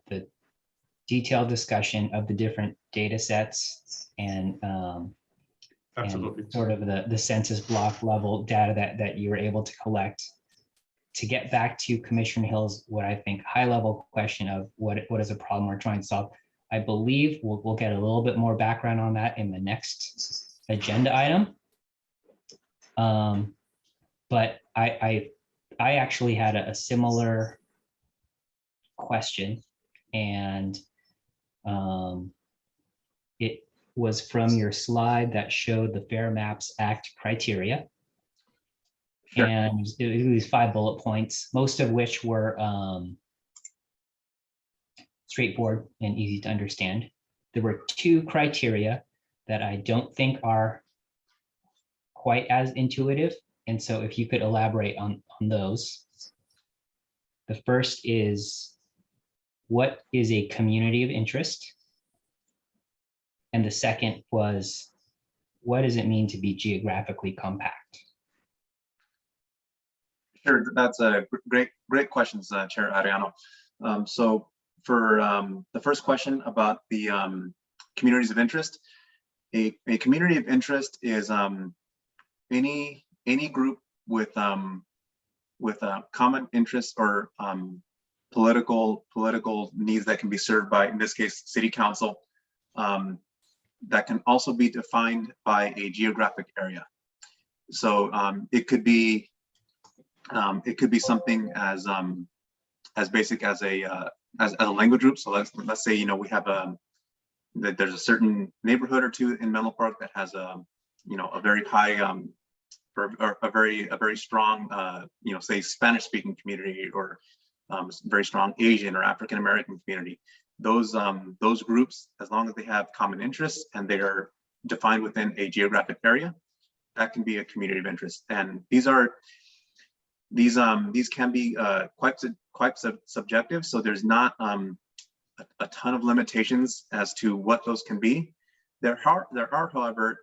detailed discussion of the different data sets and Absolutely. and sort of the census block level data that you were able to collect, to get back to Commissioner Hill's, what I think, high level question of what is a problem we're trying to solve. I believe we'll get a little bit more background on that in the next agenda item. But I actually had a similar question, and it was from your slide that showed the Fair Maps Act criteria. Sure. And it was these 5 bullet points, most of which were straightforward and easy to understand. There were 2 criteria that I don't think are quite as intuitive. And so if you could elaborate on those. The first is, what is a community of interest? And the second was, what does it mean to be geographically compact? Sure, that's a great questions, Chair Ariano. So for the first question about the communities of interest, a community of interest is any group with common interests or political needs that can be served by, in this case, City Council, that can also be defined by a geographic area. So it could be something as basic as a language group. So let's say, we have that there's a certain neighborhood or two in Menlo Park that has a very high or a very strong say Spanish speaking community, or very strong Asian or African American community. Those groups, as long as they have common interests and they are defined within a geographic area, that can be a community of interest. And these can be quite subjective. So there's not a ton of limitations as to what those can be. There are, however,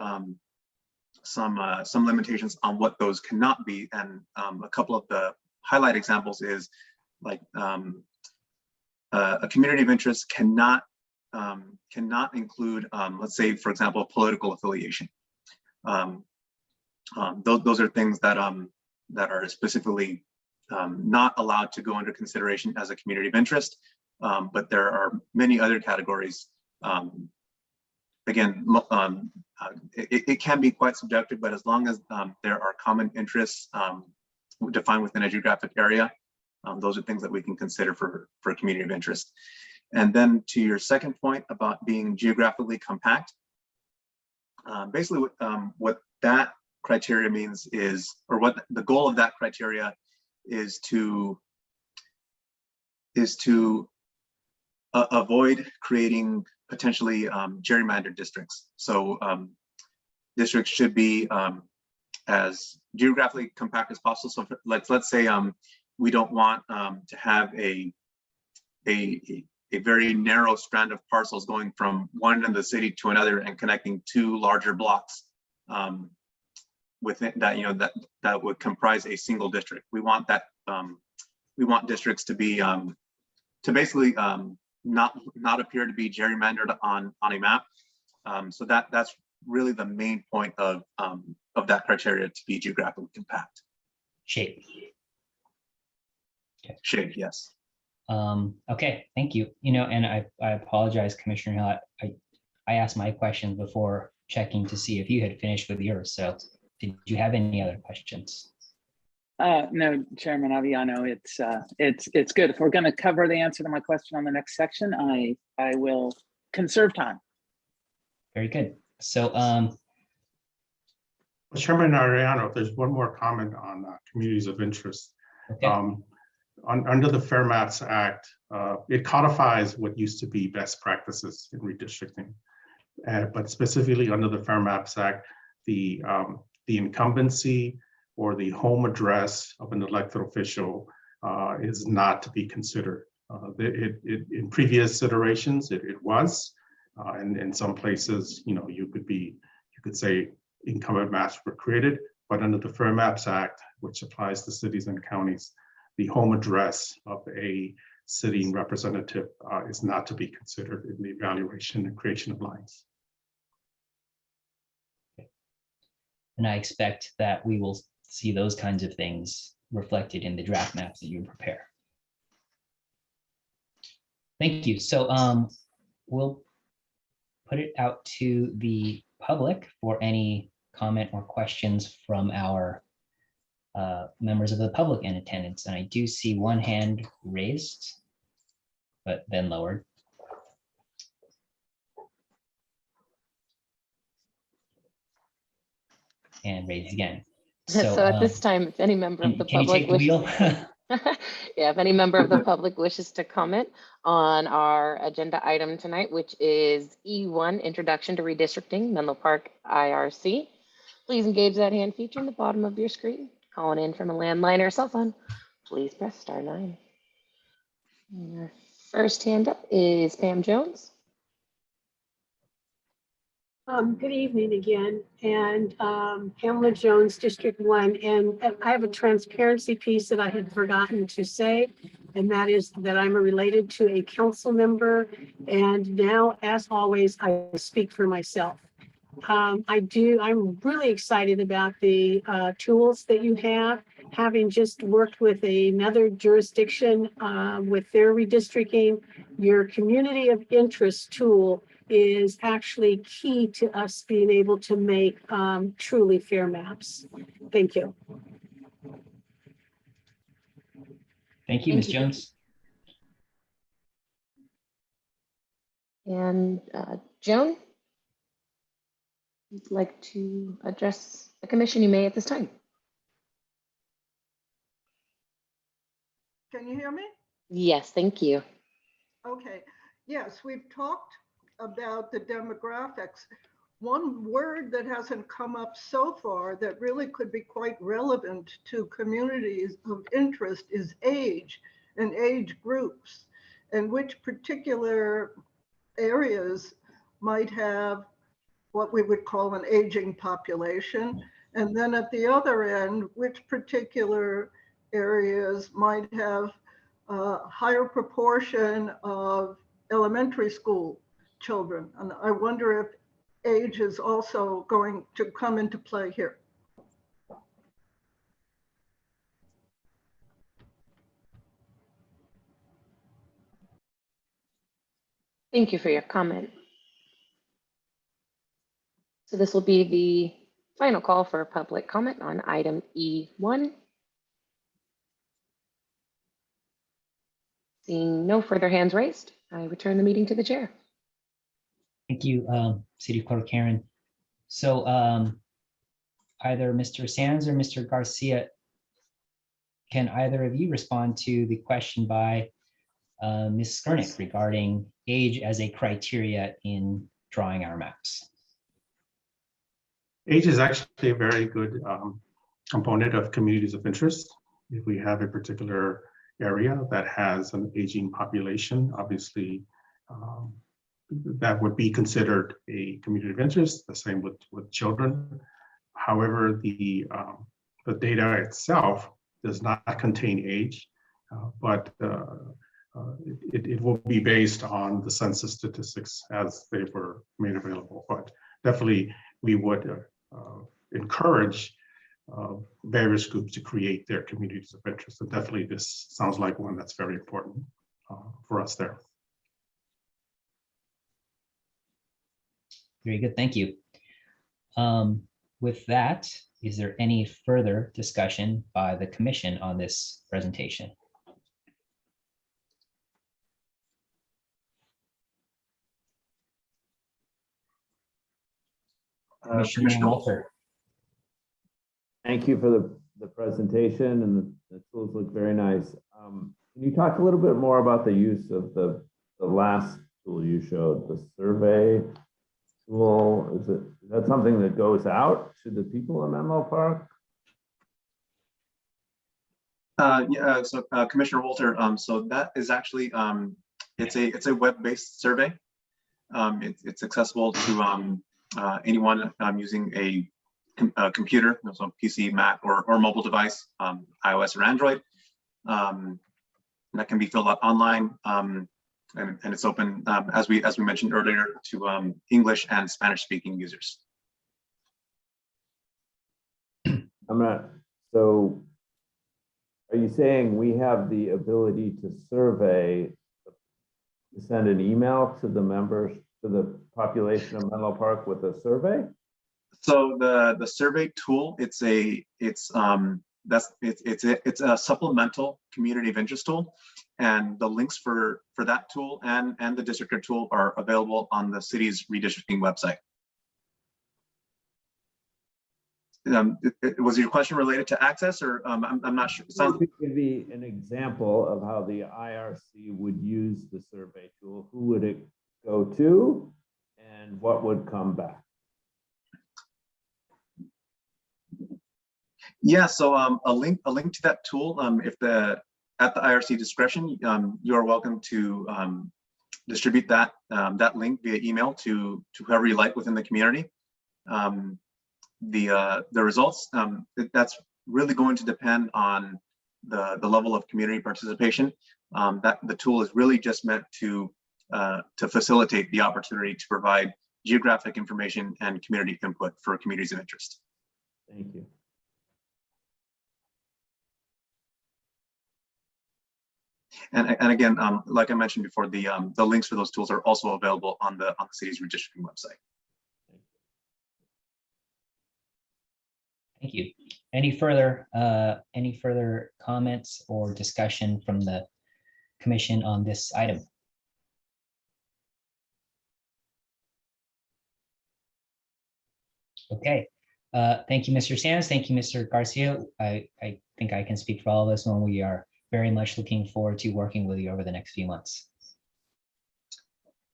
some limitations on what those cannot be. And a couple of the highlight examples is like a community of interest cannot include, let's say, for example, political affiliation. Those are things that are specifically not allowed to go under consideration as a community of interest. But there are many other categories. Again, it can be quite subjective, but as long as there are common interests defined within a geographic area, those are things that we can consider for a community of interest. And then to your second point about being geographically compact, basically what that criteria means is, or what the goal of that criteria is to avoid creating potentially gerrymandered districts. So districts should be as geographically compact as possible. So let's say we don't want to have a very narrow strand of parcels going from one end of the city to another and connecting 2 larger blocks within that, that would comprise a single district. We want that, we want districts to be to basically not appear to be gerrymandered on a map. So that's really the main point of that criteria to be geographically compact. Shape. Shape, yes. Okay, thank you. And I apologize, Commissioner Hill. I asked my question before checking to see if you had finished with yours. So did you have any other questions? No, Chairman Aviano, it's good. If we're going to cover the answer to my question on the next section, I will conserve time. Very good. So Chairman Ariano, if there's one more comment on communities of interest. okay. Under the Fair Maps Act, it codifies what used to be best practices in redistricting. But specifically under the Fair Maps Act, the incumbency or the home address of an elected official is not to be considered. In previous iterations, it was, and in some places, you could say incumbent maps were created, but under the Fair Maps Act, which applies to cities and counties, the home address of a sitting representative is not to be considered in the evaluation and creation of lines. And I expect that we will see those kinds of things reflected in the draft maps that you prepare. Thank you. So we'll put it out to the public for any comment or questions from our members of the public in attendance. And I do see one hand raised, but then lowered. And raised again. So at this time, if any member of the can you public take the wishes, wheel? yeah, if any member of the public wishes to comment on our agenda item tonight, which is E1, Introduction to Redistricting, Menlo Park IRC, please engage that hand feature in the bottom of your screen. Calling in from a landline or cell phone, please press *9. And our first hand up is Pam Jones. Good evening again, and Pamela Jones, District 1, and I have a transparency piece that I had forgotten to say, and that is that I'm related to a council member, and now, as always, I speak for myself. I'm really excited about the tools that you have, having just worked with another jurisdiction with their redistricting. Your community of interest tool is actually key to us being able to make truly fair maps. Thank you. Thank you, Ms. Jones. And Joan, if you'd like to address the commission, you may at this time. Can you hear me? Yes, thank you. Okay. Yes, we've talked about the demographics. One word that hasn't come up so far that really could be quite relevant to communities of interest is age and age groups, and which particular areas might have what we would call an aging population. And then at the other end, which particular areas might have a higher proportion of elementary school children. And I wonder if age is also going to come into play here. Thank you for your comment. So this will be the final call for public comment on item E1. Seeing no further hands raised, I return the meeting to the chair. Thank you, City Clerk Karen. So either Mr. Sands or Mr. Garcia, can either of you respond to the question by Ms. Skurnick regarding age as a criteria in drawing our maps? Age is actually a very good component of communities of interest. If we have a particular area that has an aging population, obviously that would be considered a community of interest, the same with children. However, the data itself does not contain age, but it will be based on the census statistics as they were made available. But definitely we would encourage various groups to create their communities of interest. So definitely this sounds like one that's very important for us there. Very good, thank you. With that, is there any further discussion by the commission on this presentation? Commissioner Walter. Thank you for the presentation, and the tools look very nice. Can you talk a little bit more about the use of the last tool you showed, the survey tool? Is that something that goes out to the people in Menlo Park? Yeah, so Commissioner Walter, so that is actually it's a web-based survey. It's accessible to anyone using a computer, so PC, Mac, or mobile device, iOS or Android. That can be filled out online, and it's open as we mentioned earlier to English and Spanish-speaking users. So are you saying we have the ability to survey, to send an email to the members, to the population of Menlo Park with a survey? So the survey tool, it's a supplemental community of interest tool, and the links for that tool and the Districtor tool are available on the city's redistricting website. Was your question related to access, or I'm not sure? It could be an example of how the IRC would use the survey tool. Who would it go to, and what would come back? Yeah, so a link to that tool, if at the IRC discretion, you are welcome to distribute that link via email to whoever you like within the community. The results, that's really going to depend on the level of community participation. That the tool is really just meant to facilitate the opportunity to provide geographic information and community input for communities of interest. Thank you. And again, like I mentioned before, the links for those tools are also available on the city's redistricting website. Thank you. Any further comments or discussion from the commission on this item? Okay. Thank you, Mr. Sands. Thank you, Mr. Garcia. I think I can speak for all of us when we are very much looking forward to working with you over the next few months.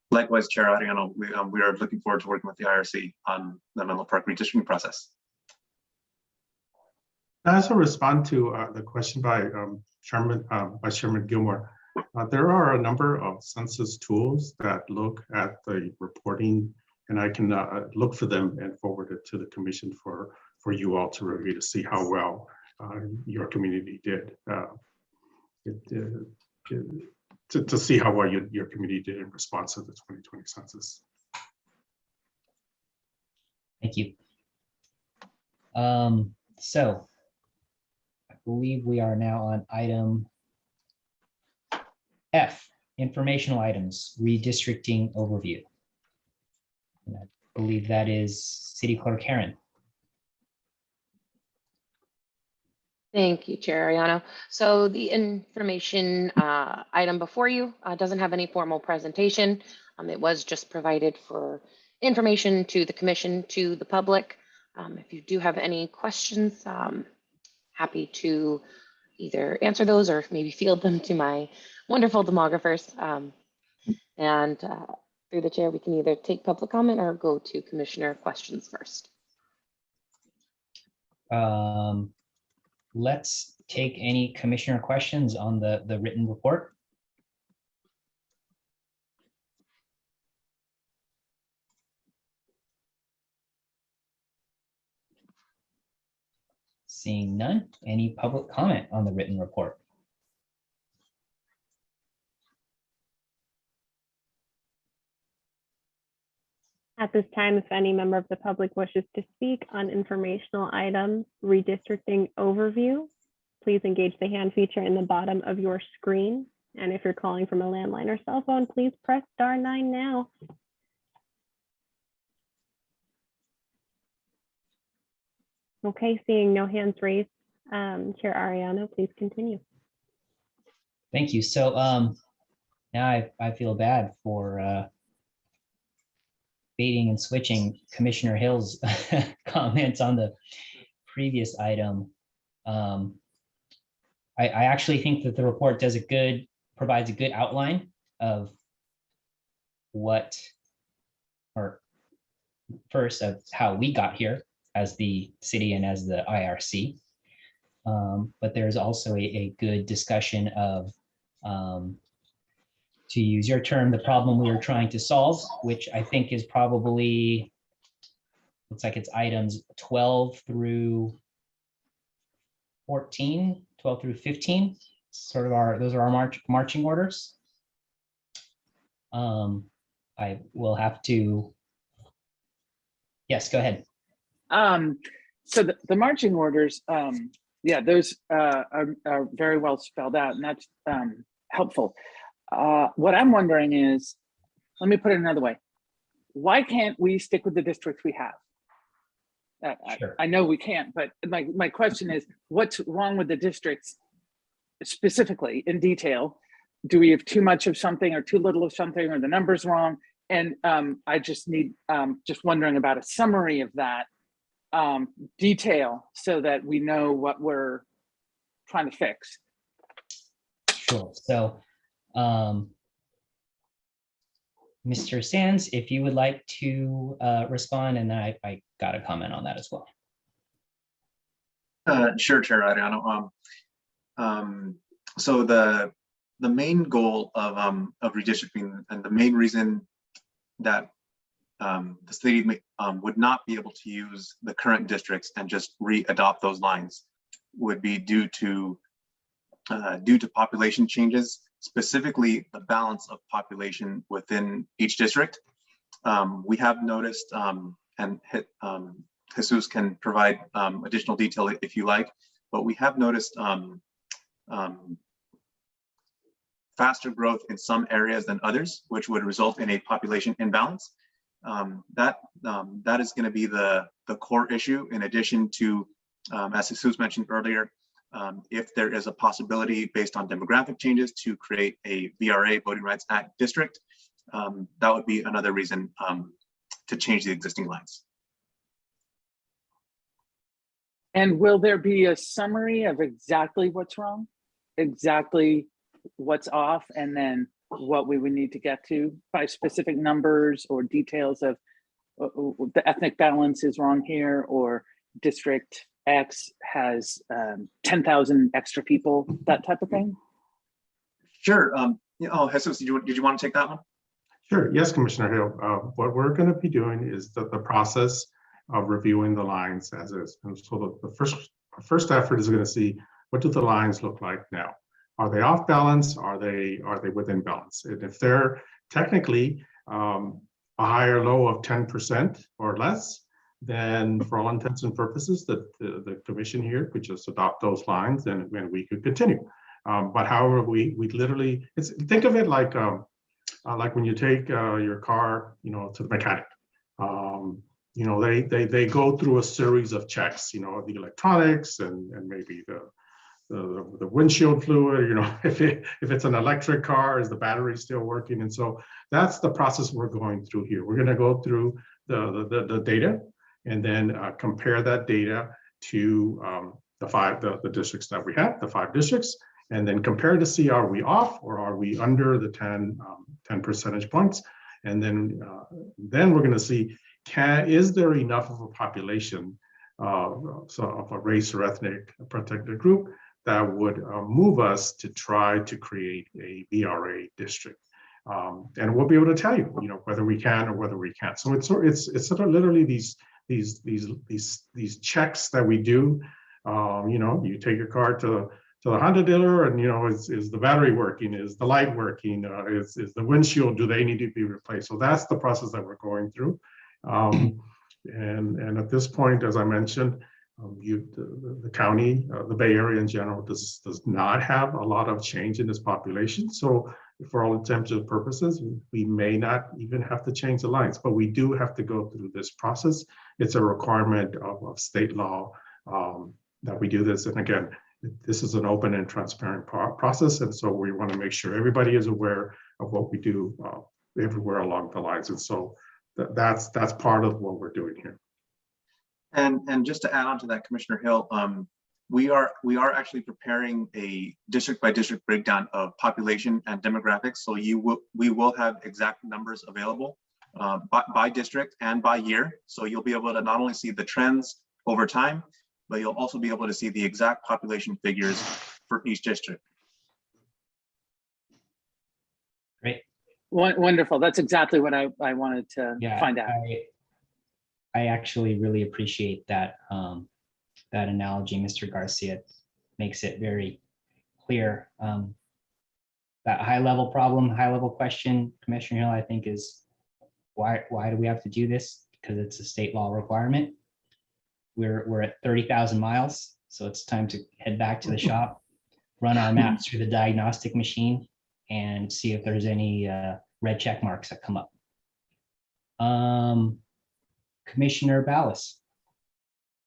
Likewise, Chair Ariano, we are looking forward to working with the IRC on the Menlo Park redistricting process. I also respond to the question by Vice Chairman Gilmore. There are a number of census tools that look at the reporting, and I can look for them and forward it to the commission for you all to review to see how well your community did. To see how well your community did in response to the 2020 census. Thank you. So I believe we are now on item F, informational items, redistricting overview. And I believe that is City Clerk Karen. Thank you, Chair Ariano. So the information item before you doesn't have any formal presentation. It was just provided for information to the commission, to the public. If you do have any questions, happy to either answer those or maybe field them to my wonderful demographers. And through the chair, we can either take public comment or go to commissioner questions first. Let's take any commissioner questions on the written report. Seeing none, any public comment on the written report? At this time, if any member of the public wishes to speak on informational items, redistricting overview, please engage the hand feature in the bottom of your screen. And if you're calling from a landline or cell phone, please press *9 now. Okay, seeing no hands raised, Chair Ariano, please continue. Thank you. So now I feel bad for baiting and switching Commissioner Hill's comments on the previous item. I actually think that the report provides a good outline of what, or first of how we got here as the city and as the IRC. But there's also a good discussion of, to use your term, the problem we were trying to solve, which I think is probably, looks like it's items 12 through 14, 12 through 15, sort of those are our marching orders. I will have to, yes, go ahead. So the marching orders, yeah, those are very well spelled out, and that's helpful. What I'm wondering is, let me put it another way. Why can't we stick with the districts we have? Sure. I know we can't, but my question is, what's wrong with the districts specifically in detail? Do we have too much of something or too little of something, or the numbers wrong? And I just need, just wondering about a summary of that detail so that we know what we're trying to fix. Sure. So, Mr. Sands, if you would like to respond, and I got a comment on that as well. Sure, Chair Ariano. So the main goal of redistricting, and the main reason that the city would not be able to use the current districts and just re-adopt those lines would be due to population changes, specifically the balance of population within each district. We have noticed, and Jesus can provide additional detail if you like, but we have noticed faster growth in some areas than others, which would result in a population imbalance. That is going to be the core issue, in addition to, as Jesus mentioned earlier, if there is a possibility based on demographic changes to create a VRA, Voting Rights Act district, that would be another reason to change the existing lines. And will there be a summary of exactly what's wrong, exactly what's off, and then what we would need to get to by specific numbers or details of the ethnic balance is wrong here, or district X has 10,000 extra people, that type of thing? Sure. Oh, Jesus, did you want to take that one? Sure. Yes, Commissioner Hill. What we're going to be doing is the process of reviewing the lines as is. And so the first effort is going to see, what do the lines look like now? Are they off balance? Are they within balance? And if they're technically a high or low of 10% or less, then for all intents and purposes, the commission here could just adopt those lines, and we could continue. But however, we literally, think of it like when you take your car, to the mechanic. They go through a series of checks, the electronics and maybe the windshield fluid, if it's an electric car, is the battery still working? And so that's the process we're going through here. We're going to go through the data and then compare that data to the districts that we have, the 5 districts, and then compare to see, are we off or are we under the 10 percentage points? And then we're going to see, is there enough of a population of a race or ethnic protected group that would move us to try to create a VRA district? And we'll be able to tell you, whether we can or whether we can't. So it's sort of literally these checks that we do. You take your car to the Honda dealer, and is the battery working? Is the light working? Is the windshield? Do they need to be replaced? So that's the process that we're going through. And at this point, as I mentioned, the county, the Bay Area in general, does not have a lot of change in its population. So for all intents and purposes, we may not even have to change the lines, but we do have to go through this process. It's a requirement of state law that we do this. And again, this is an open and transparent process. And so we want to make sure everybody is aware of what we do everywhere along the lines. And so that's part of what we're doing here. And just to add on to that, Commissioner Hill, we are actually preparing a district by district breakdown of population and demographics. So we will have exact numbers available by district and by year. So you'll be able to not only see the trends over time, but you'll also be able to see the exact population figures for each district. Great. Wonderful. That's exactly what I wanted to find out. I actually really appreciate that that analogy, Mr. Garcia. Makes it very clear. That high level problem, high level question, Commissioner Hill, I think is why do we have to do this? Because it's a state law requirement. We're at 30,000 miles, so it's time to head back to the shop, run our maps through the diagnostic machine, and see if there's any red check marks that come up. Commissioner Ballas.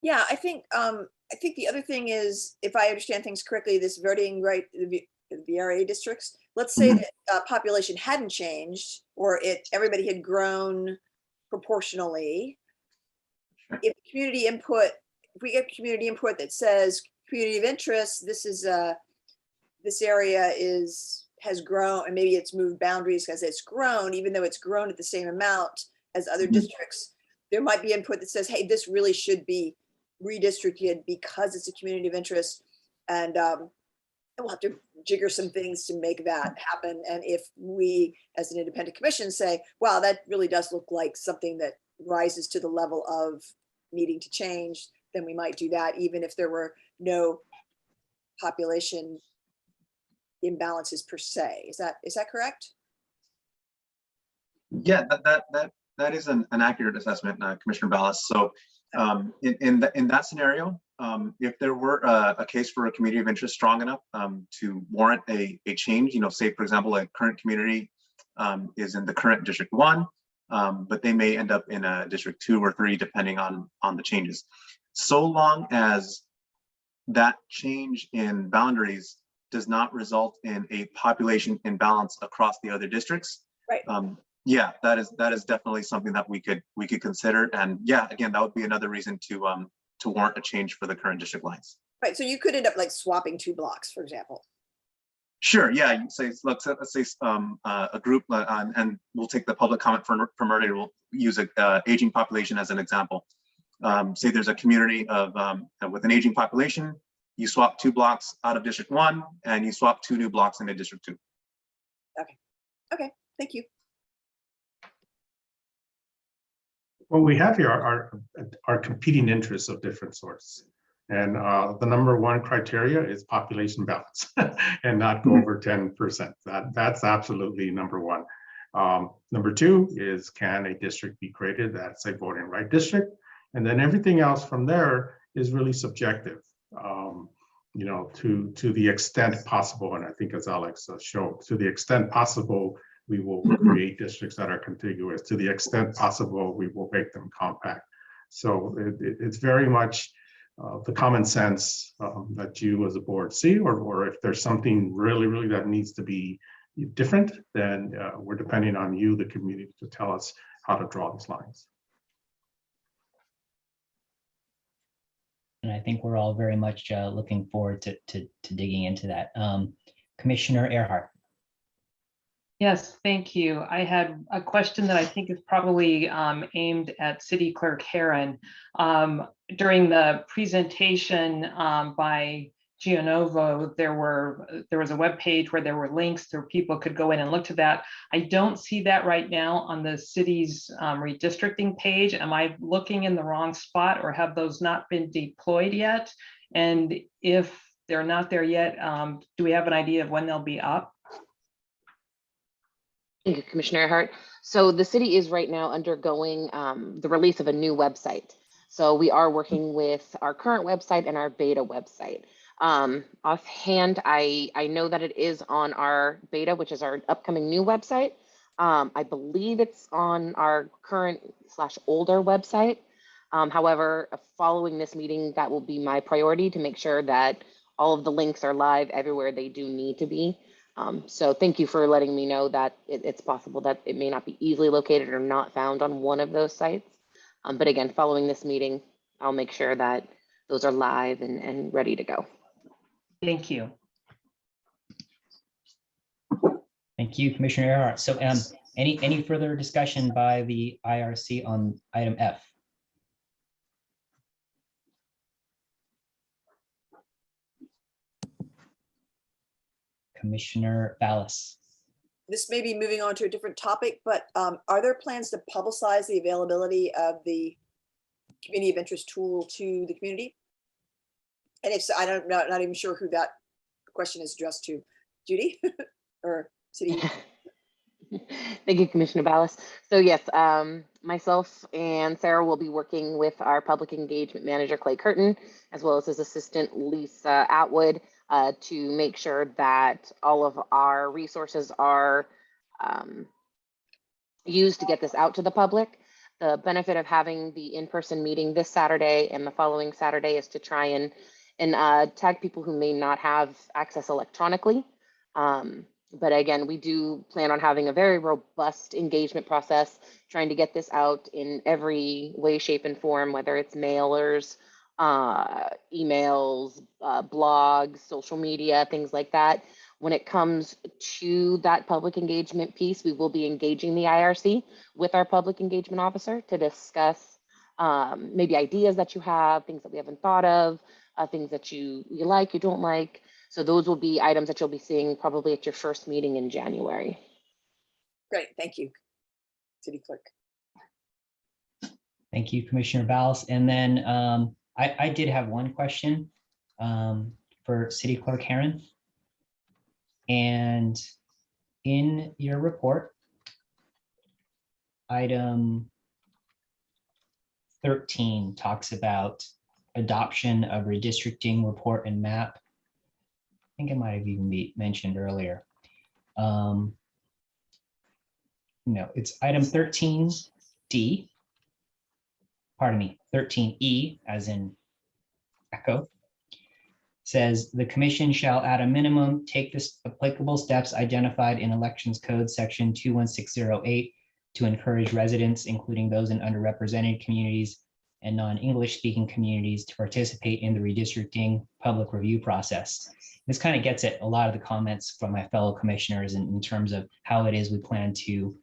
Yeah, I think the other thing is, if I understand things correctly, this voting right, the VRA districts, let's say that population hadn't changed, or everybody had grown proportionally. If community input, if we get community input that says community of interest, this area has grown, and maybe it's moved boundaries because it's grown, even though it's grown at the same amount as other districts, there might be input that says, hey, this really should be redistricted because it's a community of interest. And we'll have to jigger some things to make that happen. And if we, as an independent commission, say, wow, that really does look like something that rises to the level of needing to change, then we might do that, even if there were no population imbalances per se. Is that correct? Yeah, that is an accurate assessment, Commissioner Ballas. So in that scenario, if there were a case for a community of interest strong enough to warrant a change, say for example, a current community is in the current District 1, but they may end up in a District 2 or 3, depending on the changes. So long as that change in boundaries does not result in a population imbalance across the other districts, right? Yeah, that is definitely something that we could consider, and yeah, again, that would be another reason to warrant a change for the current district lines. Right. So you could end up like swapping 2 blocks, for example. Sure. Yeah. You say, let's say a group, and we'll take the public comment from earlier. We'll use a aging population as an example. Say there's a community of with an aging population. You swap 2 blocks out of District 1, and you swap 2 new blocks into District 2. Okay. Okay. Thank you. What we have here are competing interests of different sorts. And the #1 criteria is population balance and not go over 10%. That's absolutely #1. #2 is, can a district be created that's a voting right district? And then everything else from there is really subjective, to the extent possible. And I think as Alex showed, to the extent possible, we will create districts that are contiguous. To the extent possible, we will make them compact. So it's very much the common sense that you as a board see, or if there's something really that needs to be different, then we're depending on you, the community, to tell us how to draw these lines. And I think we're all very much looking forward to digging into that. Commissioner Earhart. Yes, thank you. I had a question that I think is probably aimed at City Clerk Herron. During the presentation by Gianovo, there was a web page where there were links where people could go in and look to that. I don't see that right now on the city's redistricting page. Am I looking in the wrong spot, or have those not been deployed yet? And if they're not there yet, do we have an idea of when they'll be up? Thank you, Commissioner Hart. So the city is right now undergoing the release of a new website. So we are working with our current website and our beta website. Offhand, I know that it is on our beta, which is our upcoming new website. I believe it's on our current / older website. However, following this meeting, that will be my priority to make sure that all of the links are live everywhere they do need to be. So thank you for letting me know that it's possible that it may not be easily located or not found on one of those sites. But again, following this meeting, I'll make sure that those are live and ready to go. Thank you. Thank you, Commissioner Earhart. So any further discussion by the IRC on item F? Commissioner Ballas. This may be moving on to a different topic, but are there plans to publicize the availability of the community of interest tool to the community? And if so, not even sure who that question is addressed to. Judy or City? Thank you, Commissioner Ballas. So yes, myself and Sarah will be working with our public engagement manager, Clay Curtin, as well as his assistant, Lisa Atwood, to make sure that all of our resources are used to get this out to the public. The benefit of having the in-person meeting this Saturday and the following Saturday is to try and tag people who may not have access electronically. But again, we do plan on having a very robust engagement process, trying to get this out in every way, shape, and form, whether it's mailers, emails, blogs, social media, things like that. When it comes to that public engagement piece, we will be engaging the IRC with our public engagement officer to discuss maybe ideas that you have, things that we haven't thought of, things that you like, you don't like. So those will be items that you'll be seeing probably at your first meeting in January. Great, thank you, City Clerk. Thank you, Commissioner Ballas. And then I did have one question for City Clerk Herron. And in your report, item 13 talks about adoption of redistricting report and map. I think it might have even been mentioned earlier. No, it's item 13D. Pardon me, 13E, as in echo. Says the commission shall at a minimum take the applicable steps identified in Elections Code section 21608 to encourage residents, including those in underrepresented communities and non-English speaking communities, to participate in the redistricting public review process. This kind of gets at a lot of the comments from my fellow commissioners in terms of how it is we plan to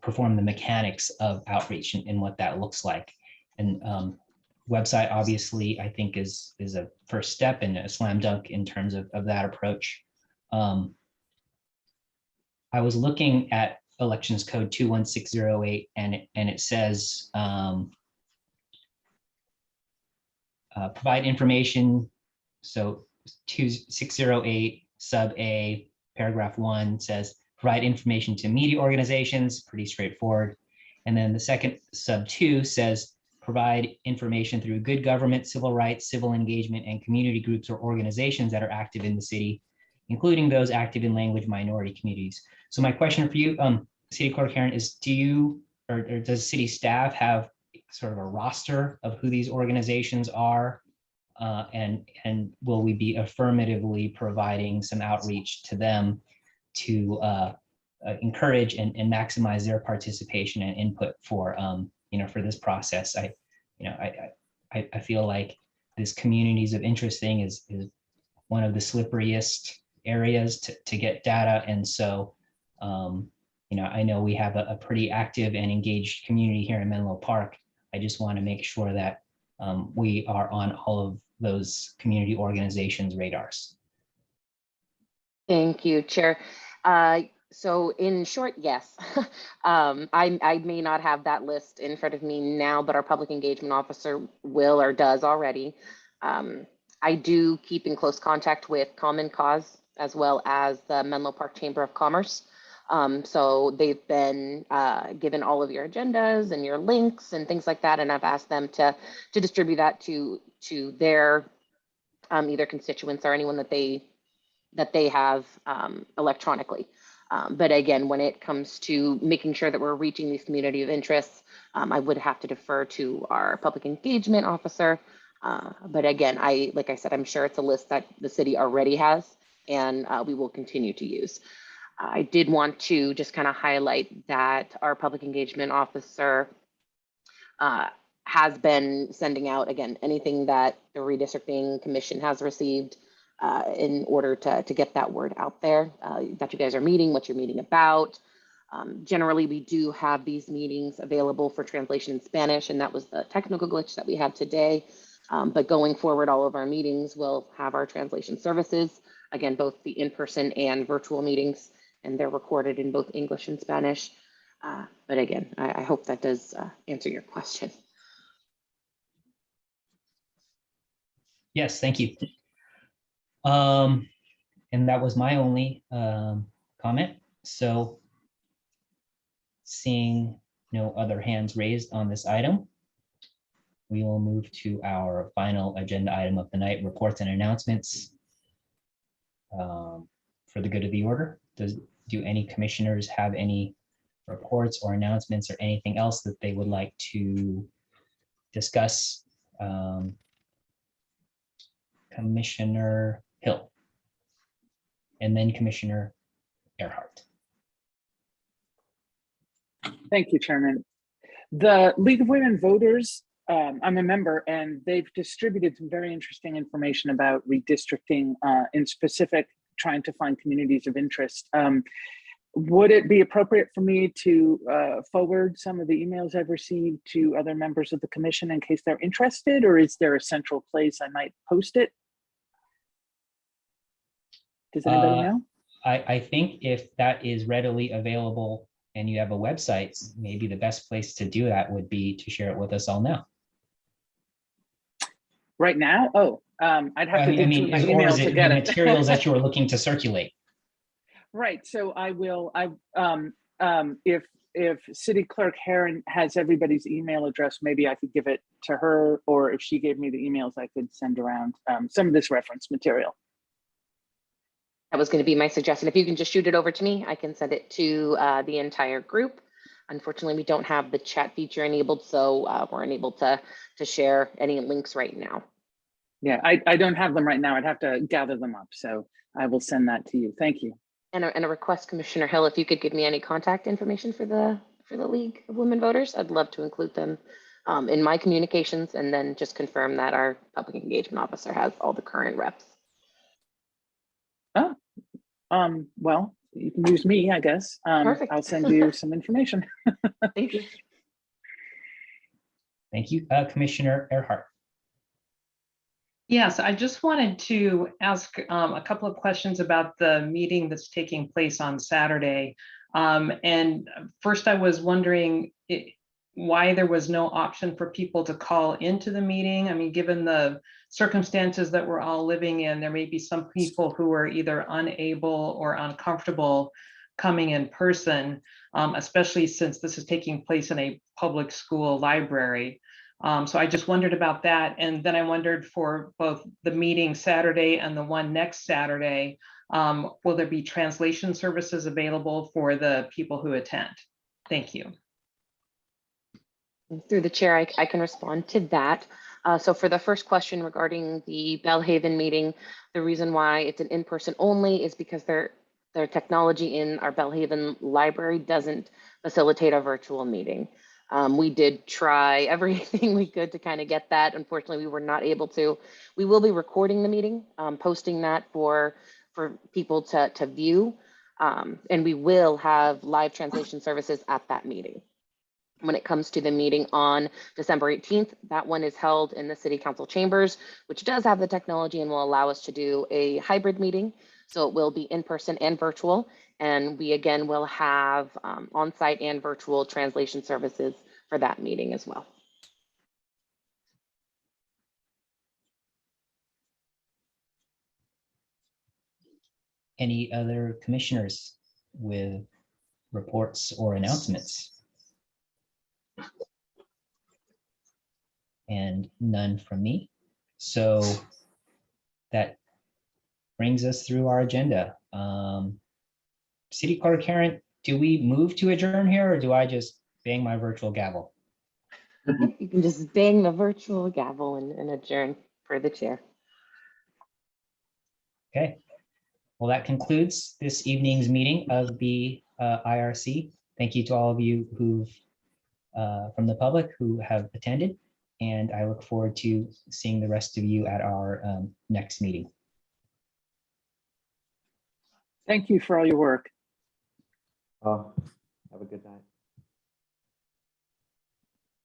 perform the mechanics of outreach and what that looks like. And website obviously I think is a first step and a slam dunk in terms of that approach. I was looking at Elections Code 21608 and it says provide information. So 2608 sub A paragraph 1 says provide information to media organizations, pretty straightforward. And then the second sub 2 says provide information through good government, civil rights, civil engagement, and community groups or organizations that are active in the city, including those active in language minority communities. So my question for you, City Clerk Karen, is do you or does city staff have sort of a roster of who these organizations are? And will we be affirmatively providing some outreach to them to encourage and maximize their participation and input for for this process? I feel like this communities of interest thing is one of the slipperiest areas to get data, and so I know we have a pretty active and engaged community here in Menlo Park. I just want to make sure that we are on all of those community organizations' radars. Thank you, Chair. So in short, yes. I may not have that list in front of me now, but our public engagement officer will or does already. I do keep in close contact with Common Cause as well as the Menlo Park Chamber of Commerce. So they've been given all of your agendas and your links and things like that, and I've asked them to distribute that to their either constituents or anyone that they have electronically. But again, when it comes to making sure that we're reaching these community of interests, I would have to defer to our public engagement officer. But again, like I said, I'm sure it's a list that the city already has, and we will continue to use. I did want to just kind of highlight that our public engagement officer has been sending out, again, anything that the Redistricting Commission has received in order to get that word out there, that you guys are meeting, what you're meeting about. Generally, we do have these meetings available for translation in Spanish, and that was the technical glitch that we had today. But going forward, all of our meetings will have our translation services, again, both the in-person and virtual meetings, and they're recorded in both English and Spanish. But again, I hope that does answer your question. Yes, thank you. And that was my only comment. So seeing no other hands raised on this item, we will move to our final agenda item of the night, reports and announcements. For the good of the order, do any commissioners have any reports or announcements or anything else that they would like to discuss? Commissioner Hill, and then Commissioner Earhart. Thank you, Chairman. The League of Women Voters, I'm a member, and they've distributed some very interesting information about redistricting, in specific, trying to find communities of interest. Would it be appropriate for me to forward some of the emails I've received to other members of the commission in case they're interested, or is there a central place I might post it? Does anybody know? I think if that is readily available and you have a website, maybe the best place to do that would be to share it with us all now. Right now? Oh, I'd have to dig through my or email is to it get the it. materials that you are looking to circulate? Right, so I will, if City Clerk Heron has everybody's email address, maybe I could give it to her, or if she gave me the emails, I could send around some of this reference material. That was going to be my suggestion. If you can just shoot it over to me, I can send it to the entire group. Unfortunately, we don't have the chat feature enabled, so we're unable to share any links right now. Yeah, I don't have them right now. I'd have to gather them up, so I will send that to you. Thank you. And a request, Commissioner Hill, if you could give me any contact information for the League of Women Voters, I'd love to include them in my communications, and then just confirm that our public engagement officer has all the current reps. Oh, well, you can use me, I guess. Perfect. I'll send you some information. Thank you. Thank you, Commissioner Earhart. Yes, I just wanted to ask a couple of questions about the meeting that's taking place on Saturday. And first, I was wondering why there was no option for people to call into the meeting. I mean, given the circumstances that we're all living in, there may be some people who are either unable or uncomfortable coming in person, especially since this is taking place in a public school library. So I just wondered about that. And then I wondered for both the meeting Saturday and the one next Saturday, will there be translation services available for the people who attend? Thank you. Through the chair, I can respond to that. So for the first question regarding the Bellhaven meeting, the reason why it's an in-person only is because their technology in our Bellhaven library doesn't facilitate a virtual meeting. We did try everything we could to kind of get that. Unfortunately, we were not able to. We will be recording the meeting, posting that for people to view, and we will have live translation services at that meeting. When it comes to the meeting on December 18th, that one is held in the City Council chambers, which does have the technology and will allow us to do a hybrid meeting. So it will be in person and virtual. And we again will have on-site and virtual translation services for that meeting as well. any other commissioners with reports or announcements? And none from me. So that brings us through our agenda. City Clerk Karen, do we move to adjourn here, or do I just bang my virtual gavel? You can just bang the virtual gavel and adjourn for the chair. Okay. Well, that concludes this evening's meeting of the IRC. Thank you to all of you who've from the public who have attended, and I look forward to seeing the rest of you at our next meeting. Thank you for all your work. Have a good night.